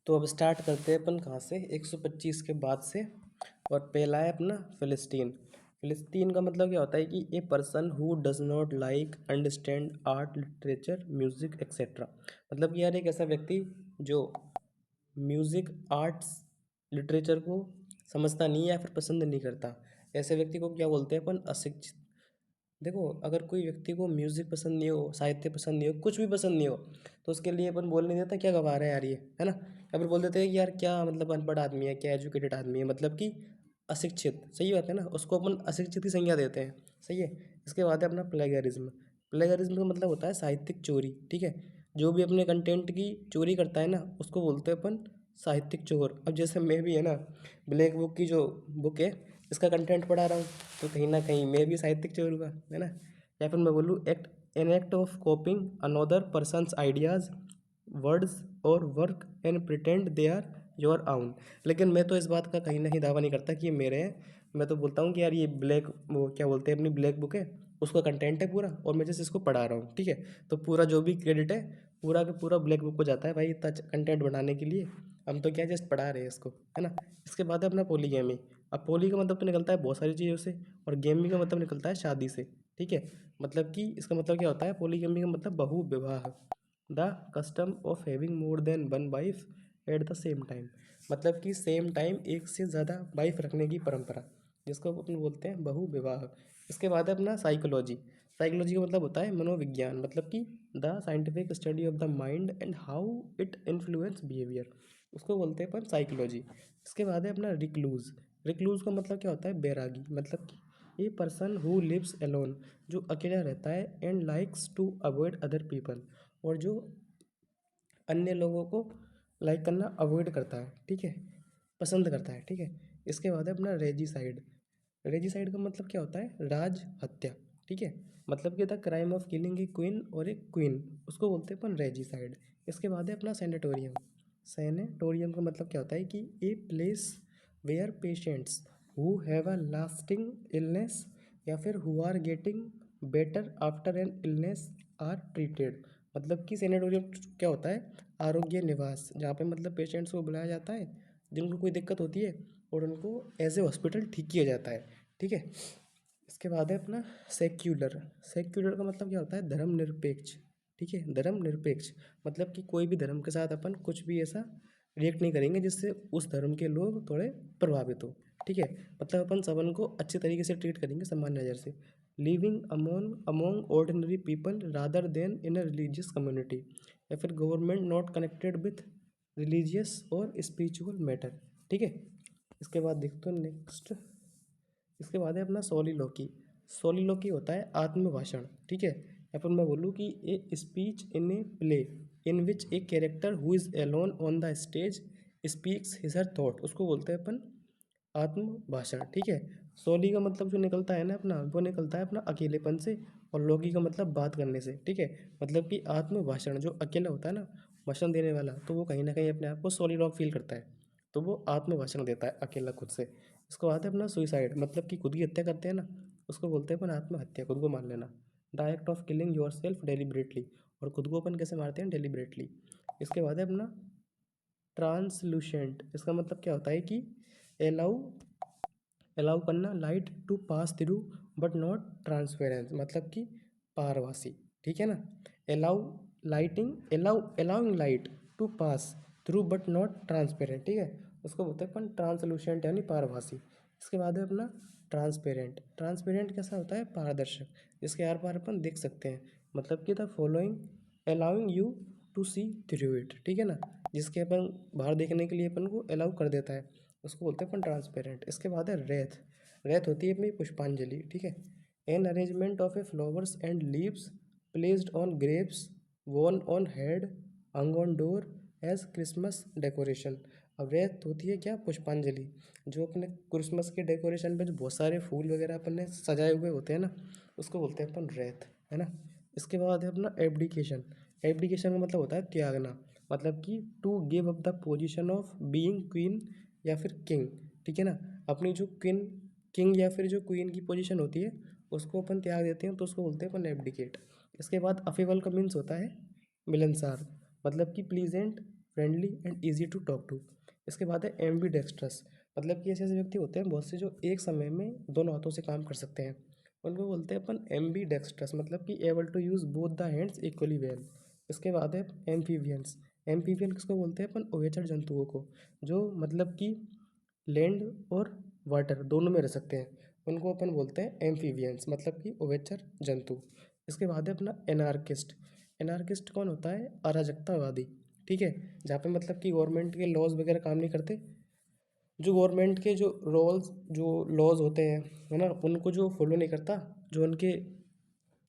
तो अब स्टार्ट करते हैं अपन कहाँ से 125 के बाद से। और पहला है अपना फिलिस्तीन। फिलिस्तीन का मतलब क्या होता है कि a person who does not like understand art literature music etcetera. मतलब कि यार एक ऐसा व्यक्ति जो म्यूजिक आर्ट्स लिटरेचर को समझता नहीं है या फिर पसंद नहीं करता, ऐसे व्यक्ति को क्या बोलते हैं अपन? अशिक्षित। देखो, अगर कोई व्यक्ति को म्यूजिक पसंद नहीं हो, साहित्य पसंद नहीं हो, कुछ भी पसंद नहीं हो, तो उसके लिए अपन बोल नहीं देता क्या गवा रहा है यार ये, है ना? या फिर बोल देते हैं कि यार क्या मतलब अनपढ़ आदमी है, क्या एजुकेटेड आदमी है, मतलब कि अशिक्षित। सही बात है ना, उसको अपन अशिक्षित की संज्ञा देते हैं। सही है। इसके बाद है अपना प्लेगरिज्म। प्लेगरिज्म का मतलब होता है साहित्यिक चोरी। ठीक है। जो भी अपने कंटेंट की चोरी करता है ना, उसको बोलते हैं अपन साहित्यिक चोर। अब जैसे मैं भी है ना, ब्लैक बुक की जो बुक है इसका कंटेंट पढ़ा रहा हूँ, तो कहीं ना कहीं मैं भी साहित्यिक चोर हुआ, है ना? या फिर मैं बोलूँ an act of copying another person's ideas words or work and pretend they are your own. लेकिन मैं तो इस बात का कहीं ना कहीं दावा नहीं करता कि ये मेरे हैं। मैं तो बोलता हूँ कि यार ये ब्लैक, वो क्या बोलते हैं, अपनी ब्लैक बुक है, उसका कंटेंट है पूरा, और मैं जैसे इसको पढ़ा रहा हूँ। ठीक है। तो पूरा जो भी क्रेडिट है पूरा का पूरा ब्लैक बुक को जाता है भाई, इतना कंटेंट बनाने के लिए। हम तो क्या जस्ट पढ़ा रहे हैं इसको, है ना? इसके बाद है अपना पोलीगैमी। अब पोली का मतलब तो निकलता है बहुत सारी चीज़ों से, और गेमी का मतलब निकलता है शादी से। ठीक है। मतलब कि इसका मतलब क्या होता है? पोलीगैमी का मतलब बहु विवाह, the custom of having more than one wife eight the same time. मतलब कि सेम टाइम एक से ज़्यादा वाइफ रखने की परंपरा, जिसको अपन बोलते हैं बहु विवाह। इसके बाद है अपना साइकोलॉजी। साइकोलॉजी का मतलब होता है मनोविज्ञान, मतलब कि the scientific study of the mind and how it influence behaviour, उसको बोलते हैं अपन साइकोलॉजी। इसके बाद है अपना रिक्लूज। रिक्लूज का मतलब क्या होता है? बैरागी। मतलब कि a person who lives alone, जो अकेला रहता है, and likes to avoid other people, और जो अन्य लोगों को लाइक करना अवॉइड करता है। ठीक है। पसंद करता है। ठीक है। इसके बाद है अपना रेजिसाइड। रेजिसाइड का मतलब क्या होता है? राज हत्या। ठीक है। मतलब कि the crime of killing A queen और ए क्वीन, उसको बोलते हैं अपन रेजिसाइड। इसके बाद है अपना सेनेटोरियम। सेनेटोरियम का मतलब क्या होता है कि a place where patients who have a lasting illness या फिर who are getting better after an illness are treated. मतलब कि सेनेटोरियम क्या होता है? आरोग्य निवास, जहाँ पे मतलब पेशेंट्स को बुलाया जाता है जिनको कोई दिक्कत होती है, और उनको एज ए हॉस्पिटल ठीक किया जाता है। ठीक है। इसके बाद है अपना सेक्युलर। सेक्युलर का मतलब क्या होता है? धर्मनिरपेक्ष। ठीक है। धर्मनिरपेक्ष मतलब कि कोई भी धर्म के साथ अपन कुछ भी ऐसा रिएक्ट नहीं करेंगे जिससे उस धर्म के लोग थोड़े प्रभावित हो। ठीक है। मतलब अपन सबन को अच्छे तरीके से ट्रीट करेंगे, सामान्य नज़र से। Living among ordinary people rather then in a religious community, या फिर government not connected with religious और स्पिरिचुअल मैटर। ठीक है। इसके बाद देखते हैं नेक्स्ट। इसके बाद है अपना सोलिलोकी। सोलिलोकी होता है आत्मभाषण। ठीक है। या फिर मैं बोलूँ कि a speech in a play in which a character who is alone on the stage speaks his her thought, उसको बोलते हैं अपन आत्मभाषण। ठीक है। सोली का मतलब जो निकलता है ना अपना, वो निकलता है अपना अकेलेपन से, और लोकी का मतलब बात करने से। ठीक है। मतलब कि आत्मभाषण, जो अकेला होता है ना भाषण देने वाला, तो वो कहीं ना कहीं अपने आप को सॉलिड फील करता है, तो वो आत्मभाषण देता है अकेला खुद से। इसको आता है अपना सुइसाइड, मतलब कि खुद की हत्या करते हैं ना, उसको बोलते हैं अपन आत्महत्या, खुद को मार लेना। The act of killing your self deliberately, और खुद को अपन कैसे मारते हैं? डेलिबरेटली। इसके बाद है अपना ट्रांसलूसेंट। इसका मतलब क्या होता है कि एलाउ अलाउ करना light to pass through but not transparence, मतलब कि पारभासी। ठीक है ना? Allow allowing light to pass through but not transparent. ठीक है। उसको बोलते हैं अपन ट्रांसलूसेंट यानी पारभासी। इसके बाद है अपना ट्रांसपेरेंट। ट्रांसपेरेंट कैसा होता है? पारदर्शक, जिसके आर पार अपन देख सकते हैं। मतलब कि the following allowing you to see through it. ठीक है ना? जिसके अपन बाहर देखने के लिए अपन को अलाउ कर देता है, उसको बोलते हैं अपन ट्रांसपेरेंट। इसके बाद है रेथ। रेथ होती है अपनी पुष्पांजलि। ठीक है। An arrangement of a flowers and leaves placed on graves worn on head hung on door as Christmas decoration. अब रेत होती है क्या? पुष्पांजलि, जो अपने क्रिसमस के डेकोरेशन पे जो बहुत सारे फूल वगैरह अपन ने सजाए हुए होते हैं ना, उसको बोलते हैं अपन रेत, है ना? इसके बाद है अपना एब्डिकेशन। एब्डिकेशन का मतलब होता है त्यागना, मतलब कि to give up the position of being queen या फिर किंग। ठीक है ना? अपनी जो किंग या फिर जो क्वीन की पोजीशन होती है उसको अपन त्याग देते हैं, तो उसको बोलते हैं अपन एब्डिकेट। इसके बाद अफेवल का मीन्स होता है मिलनसार, मतलब कि pleasant friendly and easy to talk to. इसके बाद है एम्बी डेक्स्ट्रस, मतलब कि ऐसे ऐसे व्यक्ति होते हैं बहुत से जो एक समय में दोनों हाथों से काम कर सकते हैं, उनको बोलते हैं अपन एम्बी डेक्स्ट्रस, मतलब कि able to use both the hands equally well. इसके बाद है एम्फीबियंस। एम्फीबियन किसको बोलते हैं अपन? उभयचर जंतुओं को, जो मतलब कि लैंड और वाटर दोनों में रह सकते हैं, उनको अपन बोलते हैं एम्फीबियंस, मतलब कि उभयचर जंतु। इसके बाद है अपना एनार्किस्ट। एनार्किस्ट कौन होता है? अराजकतावादी, ठीक है, जहाँ पे मतलब कि गवर्नमेंट के लॉज वगैरह काम नहीं करते, जो गवर्नमेंट के जो रोल्स जो लॉज होते हैं, है ना, उनको जो फॉलो नहीं करता, जो उनके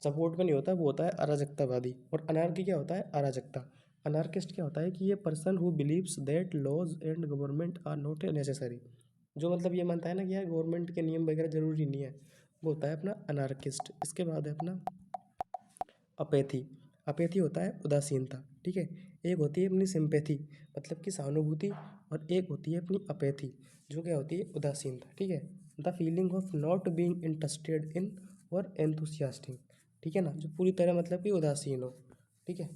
सपोर्ट में नहीं होता, वो होता है अराजकतावादी। और अनार्की क्या होता है? अराजकता। अनार्किस्ट क्या होता है कि ये person who believes that laws and government are not necessary, जो मतलब ये मानता है ना कि यार गवर्नमेंट के नियम वगैरह जरूरी नहीं है, वो होता है अपना अनार्किस्ट। इसके बाद है अपना अपेथी। अपेथी होता है उदासीनता, ठीक है। एक होती है अपनी सिंपैथी, मतलब कि सहानुभूति, और एक होती है अपनी अपेथी, जो क्या होती है? उदासीनता, ठीक है। The feeling of not being interested in और एंथुसियास्टिक, ठीक है ना, जो पूरी तरह मतलब कि उदासीन हो, ठीक है,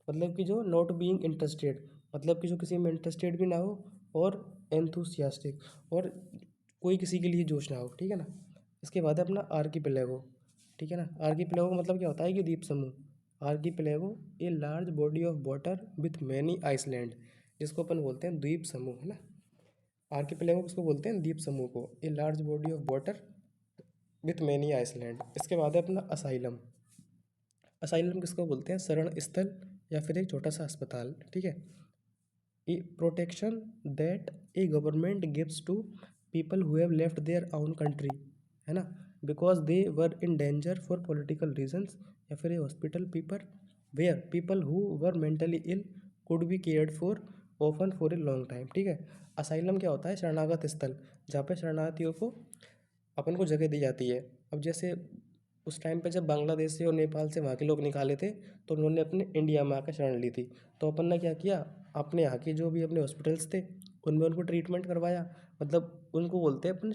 मतलब कि जो नॉट बीइंग इंटरेस्टेड, मतलब कि जो किसी में इंटरेस्टेड भी ना हो, और एंथुसियास्टिक, और कोई किसी के लिए जोश ना हो, ठीक है ना। इसके बाद है अपना आर्कीपेलागो, ठीक है ना। आर्कीपेलागो का मतलब क्या होता है कि द्वीप समूह। Archipelago a large body of water with many island, जिसको अपन बोलते हैं द्वीप समूह, है ना। आर्कीपेलागो किसको बोलते हैं? द्वीप समूह को। A large body of water with many island. इसके बाद है अपना असाइलम। असाइलम किसको बोलते हैं? शरण स्थल या फिर एक छोटा सा अस्पताल, ठीक है। A protection that a government gives to people who have left their own country, है ना, because they were in danger for political reasons, या फिर a hospital people where people who were mentally ill could be cared for often for a long time, ठीक है। Asylum क्या होता है? शरणागत स्थल, जहाँ पे शरणार्थियों को अपन को जगह दी जाती है। अब जैसे उस टाइम पे जब बांग्लादेश से और नेपाल से वहाँ के लोग निकाले थे, तो उन्होंने अपने इंडिया में आकर शरण ली थी, तो अपन ने क्या किया, अपने यहाँ के जो भी अपने हॉस्पिटल्स थे उनमें उनको ट्रीटमेंट करवाया, मतलब उनको बोलते हैं अपन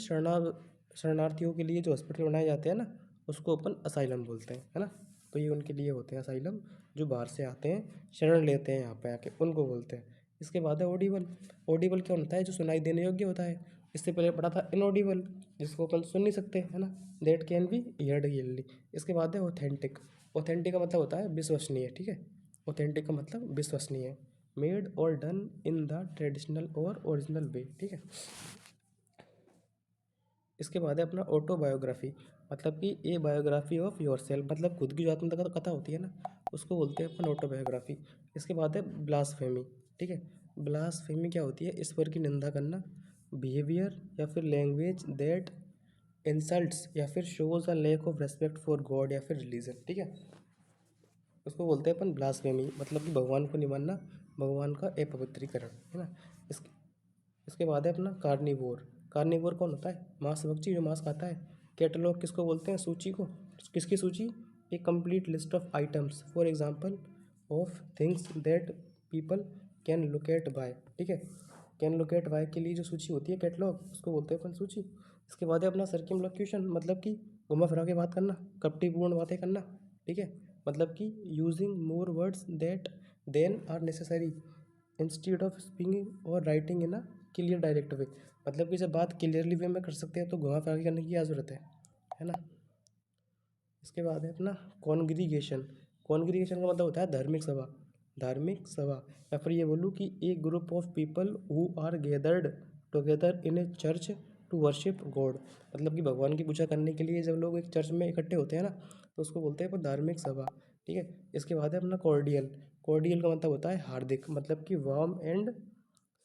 शरणार्थियों के लिए जो हॉस्पिटल बनाए जाते हैं ना, उसको अपन असाइलम बोलते हैं, है ना। तो ये उनके लिए होते हैं असाइलम, जो बाहर से आते हैं शरण लेते हैं यहाँ पे आके, उनको बोलते हैं। इसके बाद है ऑडिबल। ऑडिबल क्या होता है? जो सुनाई देने योग्य होता है। इससे पहले पढ़ा था इनऑडिबल, जिसको अपन सुन नहीं सकते, है ना, that can be heard clearly. इसके बाद है ऑथेंटिक। ऑथेंटिक का मतलब होता है विश्वसनीय, ठीक है। ऑथेंटिक का मतलब विश्वसनीय, मेड और डन इन द ट्रेडिशनल और ओरिजिनल वे, ठीक है। इसके बाद है अपना ऑटोबायोग्राफी, मतलब कि ए बायोग्राफी ऑफ योर सेल्फ, मतलब खुद की जो आत्मकथा कथा होती है ना, उसको बोलते हैं अपन ऑटोबायोग्राफी। इसके बाद है ब्लास्फेमी, ठीक है। ब्लास्फेमी क्या होती है? ईश्वर की निंदा करना, बिहेवियर या फिर लैंग्वेज दैट इंसल्ट्स या फिर shows a lack of respect for god या फिर रिलीजन, ठीक है, उसको बोलते हैं अपन ब्लास्फेमी, मतलब कि भगवान को नहीं मानना, भगवान का अपवित्रीकरण, है ना। इसके इसके बाद है अपना कार्निवोर। कार्निवोर कौन होता है? मांसभक्षी, जो मांस खाता है। कैटलॉग किसको बोलते हैं? सूची को। किसकी सूची? A complete list of items for example of things that people can locate by, ठीक है। कैन लोकेट बाय के लिए जो सूची होती है कैटलॉग, उसको बोलते हैं अपन सूची। इसके बाद है अपना सर्किमलोक्यूशन, मतलब कि घुमा फिरा के बात करना, कपटीपूर्ण बातें करना, ठीक है, मतलब कि using more words that than are necessary instead of speaking or writing in a clear direct way, मतलब कि जब बात क्लियरली वे में कर सकते हैं तो घुमा फिरा के करने की क्या ज़रूरत है ना। इसके बाद है अपना कॉन्ग्रीगेशन। कॉन्ग्रीगेशन का मतलब होता है धार्मिक सभा। धार्मिक सभा, या फिर ये बोलूँ कि एक group of people who are gathered together in a church to worship god, मतलब कि भगवान की पूजा करने के लिए जब लोग एक चर्च में इकट्ठे होते हैं ना, तो उसको बोलते हैं अपन धार्मिक सभा, ठीक है। इसके बाद है अपना कॉर्डियल। कॉर्डियल का मतलब होता है हार्दिक, मतलब कि वार्म एंड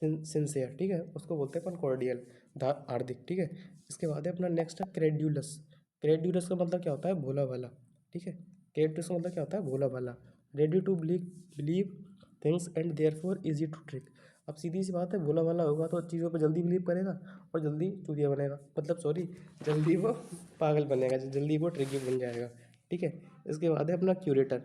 सिंसियर, ठीक है, उसको बोलते हैं अपन कॉर्डियल, हार्दिक, ठीक है। इसके बाद है अपना नेक्स्ट है क्रेड्यूलस। क्रेड्यूलस का मतलब क्या होता है? भोला भाला, ठीक है। क्रेड्यूलस का मतलब क्या होता है? भोला भाला। Ready to believe things and therefore easy to trick. अब सीधी सी बात है, भोला भाला होगा तो चीज़ों पर जल्दी बिलीव करेगा और जल्दी चूतिया बनेगा, मतलब सॉरी, जल्दी वो पागल बनेगा, जल्दी वो ट्रिकी बन जाएगा, ठीक है। इसके बाद है अपना क्यूरेटर।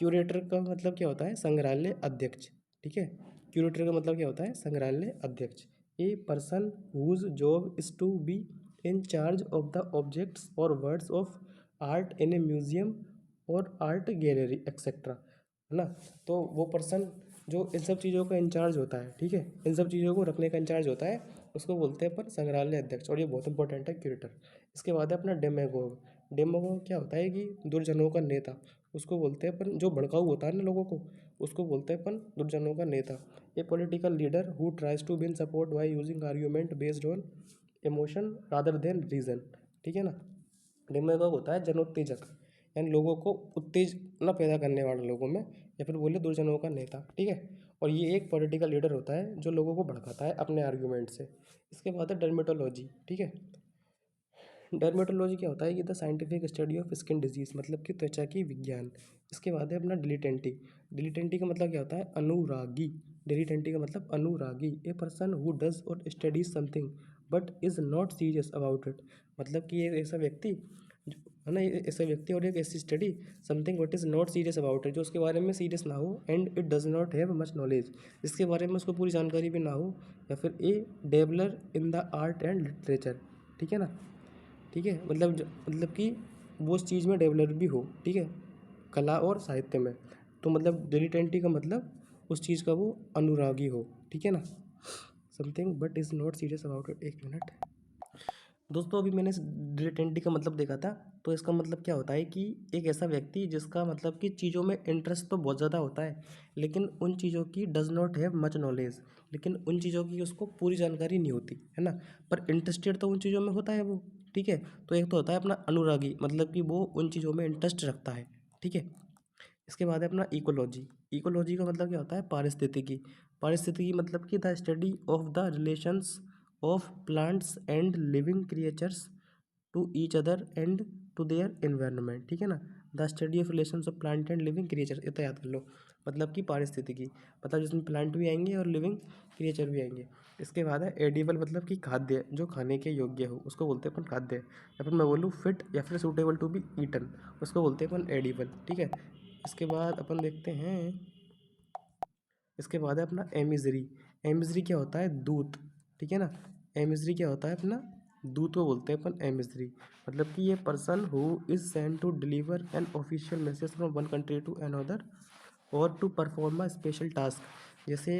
क्यूरेटर का मतलब क्या होता है? संग्रहालय अध्यक्ष, ठीक है। क्यूरेटर का मतलब क्या होता है? संग्रहालय अध्यक्ष। A person whose job is to be in charge of the objects or words of art in a museum or art gallery etcetera, है ना। तो वो पर्सन जो इन सब चीज़ों का इंचार्ज होता है, ठीक है, इन सब चीज़ों को रखने का इंचार्ज होता है, उसको बोलते हैं अपन संग्रहालय अध्यक्ष, और ये बहुत इंपॉर्टेंट है, क्यूरेटर। इसके बाद है अपना डेमेगोग। डेमेगोग क्या होता है कि दुर्जनों का नेता, उसको बोलते हैं अपन, जो भड़काऊ होता है ना लोगों को, उसको बोलते हैं अपन दुर्जनों का नेता। A political leader who tries to win support by using argument based on emotion rather than reason, ठीक है ना। डेमागोग होता है जनोत्तेजक, यानी लोगों को उत्तेजना पैदा करने वाले लोगों में, या फिर बोले दुर्जनों का नेता, ठीक है। और ये एक पॉलिटिकल लीडर होता है जो लोगों को भड़काता है अपने आर्ग्यूमेंट से। इसके बाद है डर्मेटोलॉजी, ठीक है। डर्मेटोलॉजी क्या होता है कि the scientific study of skin disease, मतलब कि त्वचा की विज्ञान। इसके बाद है अपना डिलीटेंटी। डिलीटेंटी का मतलब क्या होता है, अनुरागी। डिलीटेंटी का मतलब अनुरागी, ए पर्सन हु डज और studies something but is not serious about it, मतलब कि एक ऐसा व्यक्ति है ना, ऐसा व्यक्ति और एक ऐसी study something but is not serious about it, जो उसके बारे में सीरियस ना हो, and it does not have much knowledge, इसके बारे में उसको पूरी जानकारी भी ना हो, या फिर a dabbler in the art and literature, ठीक है ना, ठीक है, मतलब कि वो उस चीज़ में डेवलप भी हो, ठीक है, कला और साहित्य में। तो मतलब डिलीटेंटी का मतलब उस चीज़ का वो अनुरागी हो, ठीक है ना, something but is not serious about it. एक मिनट दोस्तों, अभी मैंने इस डिलेटेंटी का मतलब देखा था। तो इसका मतलब क्या होता है कि एक ऐसा व्यक्ति जिसका मतलब कि चीज़ों में इंटरेस्ट तो बहुत ज़्यादा होता है, लेकिन उन चीज़ों की does not have much knowledge, लेकिन उन चीज़ों की उसको पूरी जानकारी नहीं होती है ना, पर इंटरेस्टेड तो उन चीज़ों में होता है वो, ठीक है। तो एक तो होता है अपना अनुरागी, मतलब कि वो उन चीज़ों में इंटरेस्ट रखता है, ठीक है। इसके बाद है अपना इकोलॉजी। इकोलॉजी का मतलब क्या होता है, पारिस्थितिकी। पारिस्थितिकी मतलब कि the study of the relations of plants and living creatures to each other and to their environment, ठीक है ना। The study of relations of plant and living creature, इतना याद कर लो, मतलब कि पारिस्थितिकी, मतलब जिसमें प्लांट भी आएंगे और लिविंग क्रिएचर भी आएंगे। इसके बाद है एडिबल, मतलब कि खाद्य, जो खाने के योग्य हो उसको बोलते हैं अपन खाद्य, या फिर मैं बोलूँ फिट या फिर सूटेबल टू बी ईटन, उसको बोलते हैं अपन एडिबल, ठीक है। इसके बाद अपन देखते हैं, इसके बाद है अपना एमिजरी। एमिजरी क्या होता है, दूत, ठीक है ना। एमिजरी क्या होता है अपना, दूत को बोलते हैं अपन एमिजरी, मतलब कि ये person who is sent to deliver an official message from one country to another or to perform a special task. जैसे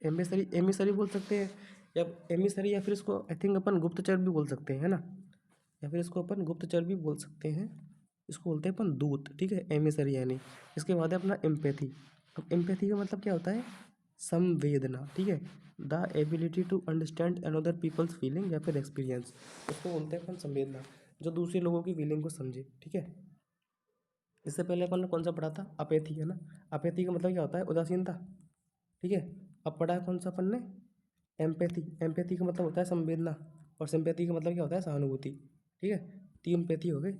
एमिसरी, एमिसरी बोल सकते हैं, या एमिसरी, या फिर इसको आई थिंक अपन गुप्तचर भी बोल सकते हैं, है ना, या फिर इसको अपन गुप्तचर भी बोल सकते हैं। इसको बोलते हैं अपन दूत, ठीक है, एमिसरी यानी। इसके बाद है अपना एम्पैथी। अब एम्पैथी का मतलब क्या होता है, संवेदना, ठीक है, the ability to understand another people's feeling या फिर एक्सपीरियंस, उसको बोलते हैं अपन संवेदना, जो दूसरे लोगों की फीलिंग को समझे, ठीक है। इससे पहले अपन ने कौन सा पढ़ा था, अपेथी, है ना। अपेथी का मतलब क्या होता है, उदासीनता, ठीक है। अब पढ़ा है कौन सा अपन ने, एम्पैथी। एम्पैथी का मतलब होता है संवेदना, और सिंपैथी का मतलब क्या होता है, सहानुभूति, ठीक है। तीन पैथी हो गए।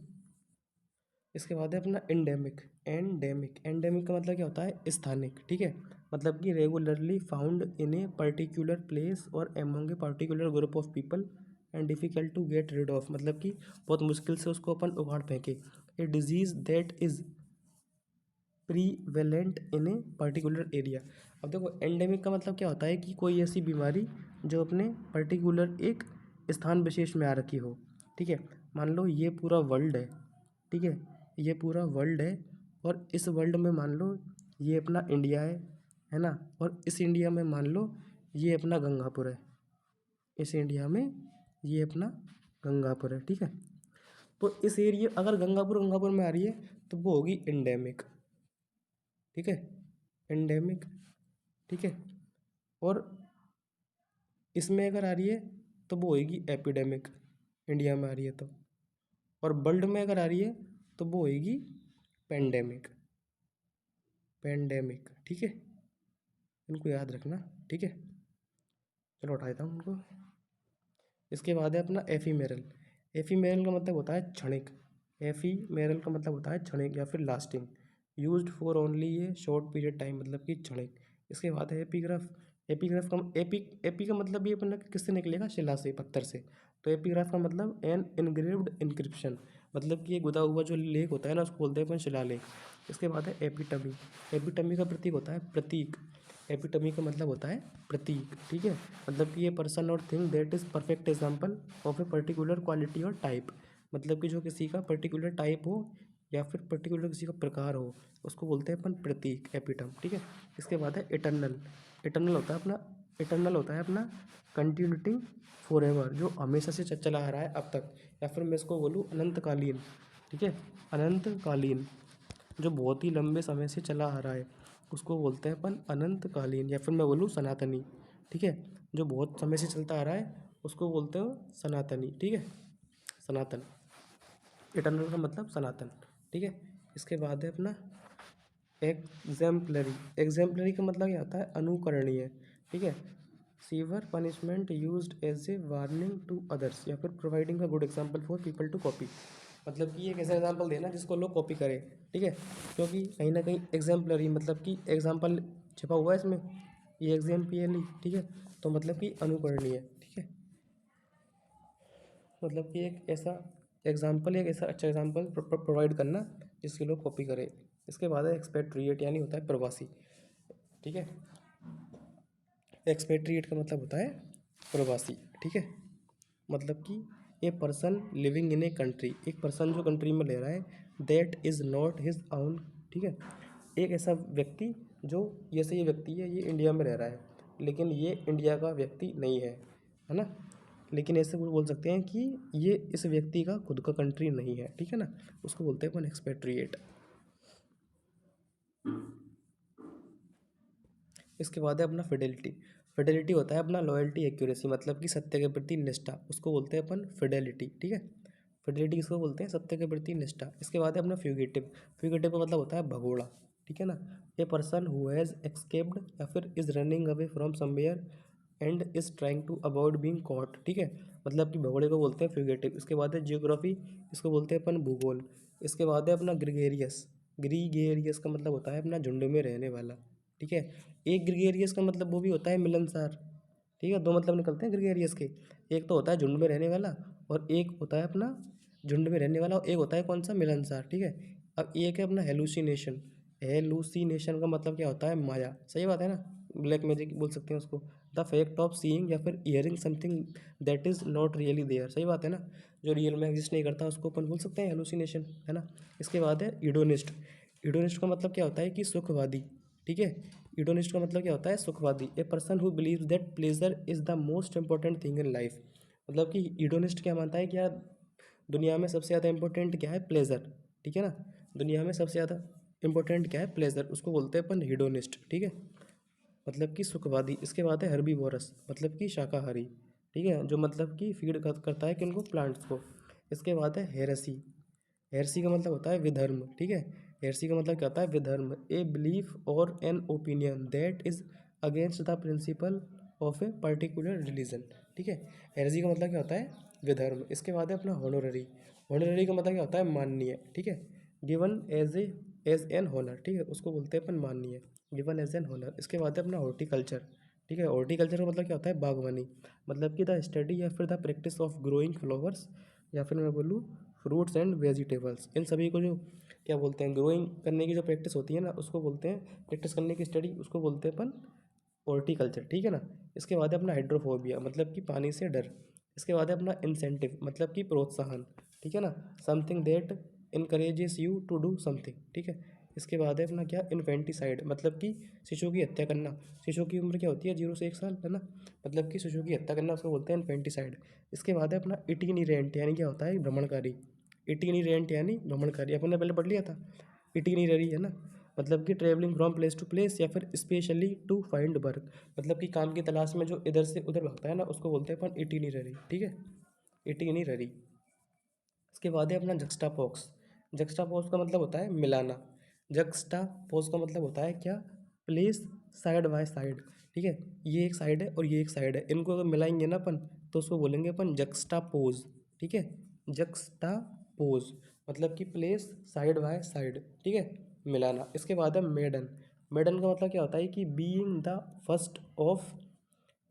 इसके बाद है अपना एंडेमिक। एंडेमिक, एंडेमिक का मतलब क्या होता है, स्थानिक, ठीक है, मतलब कि regularly found in a particular place or among a particular group of people and difficult to get rid of, मतलब कि बहुत मुश्किल से उसको अपन उखाड़ फेंके। A disease that is prevalent in a particular area. अब देखो एंडेमिक का मतलब क्या होता है कि कोई ऐसी बीमारी जो अपने पर्टिकुलर एक स्थान विशेष में आ रखी हो, ठीक है। मान लो ये पूरा वर्ल्ड है, ठीक है, ये पूरा वर्ल्ड है, और इस वर्ल्ड में मान लो ये अपना इंडिया है ना, और इस इंडिया में मान लो ये अपना गंगापुर है, इस इंडिया में ये अपना गंगापुर है, ठीक है। तो इस एरिया, अगर गंगापुर गंगापुर में आ रही है तो वो होगी एंडेमिक, ठीक है, एंडेमिक, ठीक है। और इसमें अगर आ रही है तो वो होएगी एपिडेमिक, इंडिया में आ रही है तो। और वर्ल्ड में अगर आ रही है तो वो होएगी पेंडेमिक, पेंडेमिक, ठीक है, इनको याद रखना, ठीक है। चलो उठा देता हूँ उनको। इसके बाद है अपना एफीमेरल। एफीमेरल का मतलब होता है क्षणिक। एफीमेरल का मतलब होता है क्षणिक या फिर लास्टिंग, यूज्ड फॉर ओनली ये शॉर्ट पीरियड टाइम, मतलब कि क्षणिक। इसके बाद है एपीग्राफ। एपीग्राफ का एपी का मतलब ये अपना किससे निकलेगा, शिला से, पत्थर से। तो एपीग्राफ का मतलब एन इनग्रेव्ड इंक्रिप्शन, मतलब कि ये गुदा हुआ जो लेख होता है ना, उसको बोलते हैं अपन शिलालेख। इसके बाद है एपिटमी। एपिटमी का प्रतीक होता है प्रतीक। एपिटमी का मतलब होता है प्रतीक, ठीक है, मतलब कि ये पर्सन और thing that is perfect example of a particular quality और टाइप, मतलब कि जो किसी का पर्टिकुलर टाइप हो या फिर पर्टिकुलर किसी का प्रकार हो, उसको बोलते हैं अपन प्रतीक, एपिटम, ठीक है। इसके बाद है इटर्नल। इटर्नल होता है अपना कंटिन्यूटी फॉर एवर, जो हमेशा से चला आ रहा है अब तक, या फिर मैं इसको बोलूँ अनंतकालीन, ठीक है। अनंतकालीन जो बहुत ही लंबे समय से चला आ रहा है उसको बोलते हैं अपन अनंतकालीन, या फिर मैं बोलूँ सनातनी, ठीक है। जो बहुत समय से चलता आ रहा है उसको बोलते हो सनातनी, ठीक है। सनातन, इटर्नल का मतलब सनातन, ठीक है। इसके बाद है अपना एग्जेम्पलरी। एग्जेम्पलरी का मतलब क्या होता है, अनुकरणीय, ठीक है। Severe punishment used as a warning to others, या फिर providing a good example for people to copy. मतलब कि एक ऐसा एग्जाम्पल देना जिसको लोग कॉपी करें, ठीक है। क्योंकि कहीं ना कहीं एग्जाम्पलरी मतलब कि एग्जाम्पल छिपा हुआ है इसमें, ये एग्जाम्पली, ठीक है। तो मतलब कि अनुकरणीय, ठीक है। मतलब कि एक ऐसा एग्जाम्पल, एक ऐसा अच्छा एग्जाम्पल प्रोवाइड करना जिसके लोग कॉपी करें। इसके बाद है एक्सपेट्रिएट, यानी होता है प्रवासी, ठीक है। एक्सपेट्रिएट का मतलब होता है प्रवासी, ठीक है। मतलब कि a person living in a country, एक पर्सन जो कंट्री में ले रहा है, that is not his own, ठीक है। एक ऐसा व्यक्ति जो, जैसे ये व्यक्ति है ये इंडिया में रह रहा है लेकिन ये इंडिया का व्यक्ति नहीं है ना। लेकिन ऐसे वो बोल सकते हैं कि ये इस व्यक्ति का खुद का कंट्री नहीं है, ठीक है ना। उसको बोलते हैं अपन एक्सपेट्रिएट। इसके बाद है अपना फिडेलिटी। फिडेलिटी होता है अपना लॉयल्टी, एक्यूरेसी, मतलब कि सत्य के प्रति निष्ठा, उसको बोलते हैं अपन फिडेलिटी, ठीक है। फिडेलिटी किसको बोलते हैं, सत्य के प्रति निष्ठा। इसके बाद है अपना फ्यूगिटिव। फ्यूगिटिव का मतलब होता है भगोड़ा, ठीक है ना। A person who has escaped या फिर is running away from somewhere and is trying to avoid being caught, ठीक है। मतलब कि भगोड़े को बोलते हैं फ्यूगेटिव। इसके बाद है जियोग्राफी, इसको बोलते हैं अपन भूगोल। इसके बाद है अपना ग्रीगेरियस। ग्रीगेरियस का मतलब होता है अपना झुंड में रहने वाला, ठीक है। एक ग्रीगेरियस का मतलब वो भी होता है मिलनसार, ठीक है। दो मतलब निकलते हैं ग्रीगेरियस के, एक तो होता है झुंड में रहने वाला और एक होता है अपना झुंड में रहने वाला, और एक होता है कौन सा, मिलनसार, ठीक है। अब एक है अपना हेलुसिनेशन। हेलुसिनेशन का मतलब क्या होता है, माया, सही बात है ना। ब्लैक मैजिक बोल सकते हैं उसको। द फैक्ट ऑफ सीइंग या फिर hearing something that is not really there, सही बात है ना। जो रियल में एग्जिस्ट नहीं करता उसको अपन बोल सकते हैं हेलुसिनेशन, है ना। इसके बाद है ईडोनिस्ट। ईडोनिस्ट का मतलब क्या होता है कि सुखवादी, ठीक है। ईडोनिस्ट का मतलब क्या होता है, सुखवादी। A person who believe that pleasure is the most important thing in life. मतलब कि ईडोनिस्ट क्या मानता है कि यार दुनिया में सबसे ज़्यादा इंपॉर्टेंट क्या है, प्लेजर, ठीक है ना। दुनिया में सबसे ज़्यादा इंपॉर्टेंट क्या है, प्लेजर, उसको बोलते हैं अपन हीडोनिस्ट, ठीक है। मतलब कि सुखवादी। इसके बाद है हर्बीवोरस, मतलब कि शाकाहारी, ठीक है, जो मतलब कि फीड करता है किनको, प्लांट्स को। इसके बाद है हेरेसी। हेरेसी का मतलब होता है विधर्म, ठीक है। हेरेसी का मतलब क्या होता है, विधर्म। ए बिलीफ और an opinion that is against the principle of a particular religion, ठीक है। हेरेसी का मतलब क्या होता है, विधर्म। इसके बाद है अपना हॉनररी। हॉनररी का मतलब क्या होता है, माननीय, ठीक है। गिवन एज एन हॉनर, ठीक है, उसको बोलते हैं अपन माननीय, गिवन एज एन हॉनर। इसके बाद है अपना हॉर्टिकल्चर, ठीक है। हॉर्टिकल्चर का मतलब क्या होता है, बागवानी, मतलब कि द स्टडी या फिर the practice of growing flowers, या फिर मैं बोलूँ फ्रूट्स एंड वेजिटेबल्स, इन सभी को जो क्या बोलते हैं, ग्रोइंग करने की जो प्रैक्टिस होती है ना उसको बोलते हैं, प्रैक्टिस करने की स्टडी उसको बोलते हैं अपन हॉर्टिकल्चर, ठीक है ना। इसके बाद है अपना हाइड्रोफोबिया, मतलब कि पानी से डर। इसके बाद है अपना इंसेंटिव, मतलब कि प्रोत्साहन, ठीक है ना। Something that encourages you to do something, ठीक है। इसके बाद है अपना क्या, इन्फेंटिसाइड, मतलब कि शिशु की हत्या करना। शिशु की उम्र क्या होती है, 0 से 1 साल, है ना। मतलब कि शिशु की हत्या करना उसको बोलते हैं इन्फेंटिसाइड। इसके बाद है अपना इटिनिरेंट, यानी क्या होता है, भ्रमणकारी। इटिनिरेंट यानी भ्रमणकारी, अपन ने पहले पढ़ लिया था। इटिनिररी, है ना, मतलब कि travelling from place to place, या फिर स्पेशली टू फाइंड वर्क, मतलब कि काम की तलाश में जो इधर से उधर भागता है ना उसको बोलते हैं अपन इटिनिररी, ठीक है। इटिनिररी। इसके बाद है अपना जक्स्टापोक्स। जक्स्टापोज का मतलब होता है मिलाना। जक्स्टापोज का मतलब होता है क्या, प्लेस साइड बाय साइड, ठीक है। ये एक साइड है और ये एक साइड है, इनको अगर मिलाएंगे ना अपन तो उसको बोलेंगे अपन जक्स्टापोज, ठीक है। जक्स्टापोज मतलब कि प्लेस साइड बाय साइड, ठीक है, मिलाना। इसके बाद है मेडन। मेडन का मतलब क्या होता है कि being the first of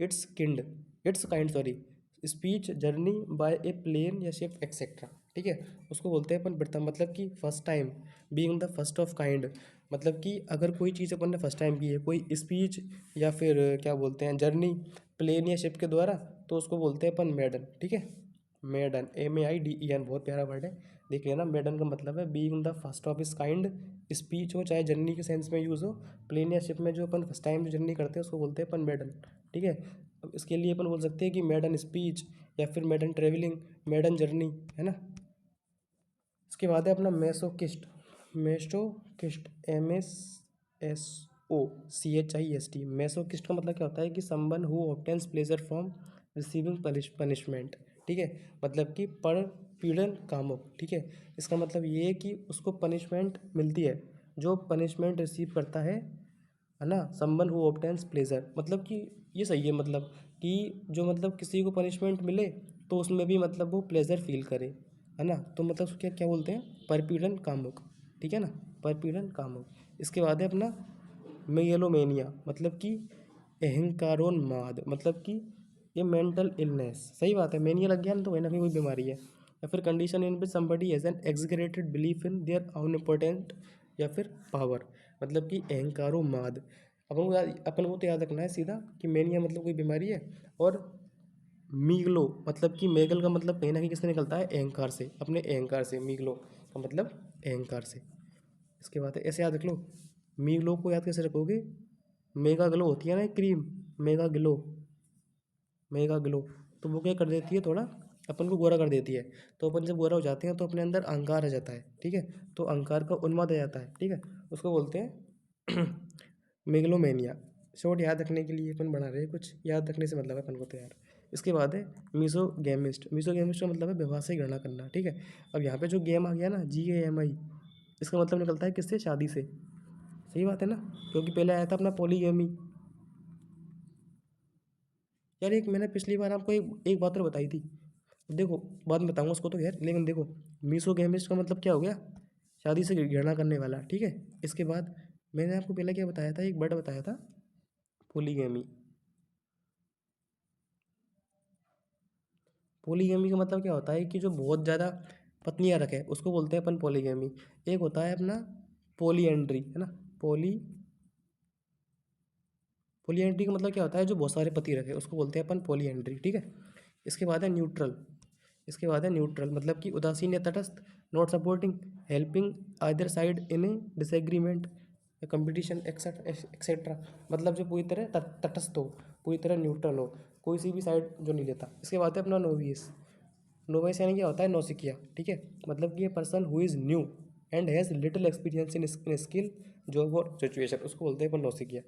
its kind, sorry, speech journey by a plane या शिप एक्सेट्रा, ठीक है। उसको बोलते हैं अपन प्रथम, मतलब कि first time. Being the first of kind, मतलब कि अगर कोई चीज़ अपन ने फर्स्ट टाइम की है, कोई स्पीच या फिर क्या बोलते हैं, जर्नी प्लेन या शिप के द्वारा, तो उसको बोलते हैं अपन मेडन, ठीक है। मेडन, MAIDEN, बहुत प्यारा वर्ड है, देख लेना। मेडन का मतलब है बीइंग द फर्स्ट ऑफ इस काइंड। स्पीच हो चाहे जर्नी के सेंस में यूज़ हो, प्लेन या शिप में जो अपन फर्स्ट टाइम जो जर्नी करते हैं उसको बोलते हैं अपन मेडन, ठीक है। अब इसके लिए अपन बोल सकते हैं कि मेडन स्पीच, या फिर मेडन ट्रेवलिंग, मेडन जर्नी, है ना। इसके बाद है अपना मेसोकिस्ट। मेसोकिस्ट, MESOCHIST। मेसोकिस्ट का मतलब क्या होता है कि someone who obtains pleasure from receiving punishment, ठीक है। मतलब कि पर पीड़न कामुक, ठीक है। इसका मतलब ये है कि उसको पनिशमेंट मिलती है, जो पनिशमेंट रिसीव करता है ना। समवन हु ऑब्टेन्स प्लेजर, मतलब कि ये सही है, मतलब कि जो मतलब किसी को पनिशमेंट मिले तो उसमें भी मतलब वो प्लेजर फील करे, है ना। तो मतलब उसको क्या क्या बोलते हैं, परपीड़न कामुक, ठीक है ना, परपीड़न कामुक। इसके बाद है अपना मेगलोमेनिया, मतलब कि अहंकारोन्माद, मतलब कि ये मेंटल इलनेस, सही बात है, मेनिया लग गया ना तो कहीं ना कहीं कोई बीमारी है। या फिर condition in which somebody has an exaggerated belief in their own important, या फिर पावर, मतलब कि अहंकारोन्माद। अपन को तो याद रखना है सीधा कि मेनिया मतलब कोई बीमारी है। और मीगलो, मतलब कि मेगल का मतलब कहीं ना कहीं किससे निकलता है, अहंकार से, अपने अहंकार से। मीगलो का मतलब अहंकार से। इसके बाद ऐसे याद रख लो, मीगलो को याद कैसे रखोगे, मेगा ग्लो होती है ना एक cream, mega glow, mega glow, तो वो क्या कर देती है, थोड़ा अपन को गोरा कर देती है। तो अपन जब गोरा हो जाते हैं तो अपने अंदर अहंकार आ जाता है, ठीक है। तो अहंकार का उन्माद आ जाता है, ठीक है, उसको बोलते हैं मेगलोमेनिया। शॉर्ट याद रखने के लिए अपन बना रहे हैं, कुछ याद रखने से मतलब है अपन को तो यार। इसके बाद है मीसोगेमिस्ट। मीसोगेमिस्ट का मतलब है विवाह से घृणा करना, ठीक है। अब यहाँ पे जो गेम आ गया ना, GAMI, इसका मतलब निकलता है किससे, शादी से, सही बात है ना। क्योंकि पहले आया था अपना पॉलीगेमी। यार एक मैंने पिछली बार आपको एक बात और बताई थी, देखो बाद में बताऊंगा उसको तो यार, लेकिन देखो मीसोगेमिस्ट का मतलब क्या हो गया, शादी से घृणा करने वाला, ठीक है। इसके बाद मैंने आपको पहले क्या बताया था, एक वर्ड बताया था, पोलीगेमी। पोलीगेमी का मतलब क्या होता है कि जो बहुत ज़्यादा पत्नियां रखे उसको बोलते हैं अपन पोलीगेमी। एक होता है अपना पोलीएंड्री, है ना। पोली पोलीएंड्री का मतलब क्या होता है, जो बहुत सारे पति रखे उसको बोलते हैं अपन पोलीएंड्री, ठीक है। इसके बाद है न्यूट्रल। इसके बाद है न्यूट्रल, मतलब कि उदासीन या तटस्थ, not supporting, helping either side in A disagreement, competition, etcetera. मतलब जो पूरी तरह तटस्थ हो, पूरी तरह न्यूट्रल हो, कोई सी भी साइड जो नहीं लेता। इसके बाद है अपना नोवियस। नोवाइस यानी क्या होता है, नौसिखिया, ठीक है। मतलब कि ये person who is new and has little experience in skill, job और सिचुएशन, उसको बोलते हैं अपन नौसिखिया।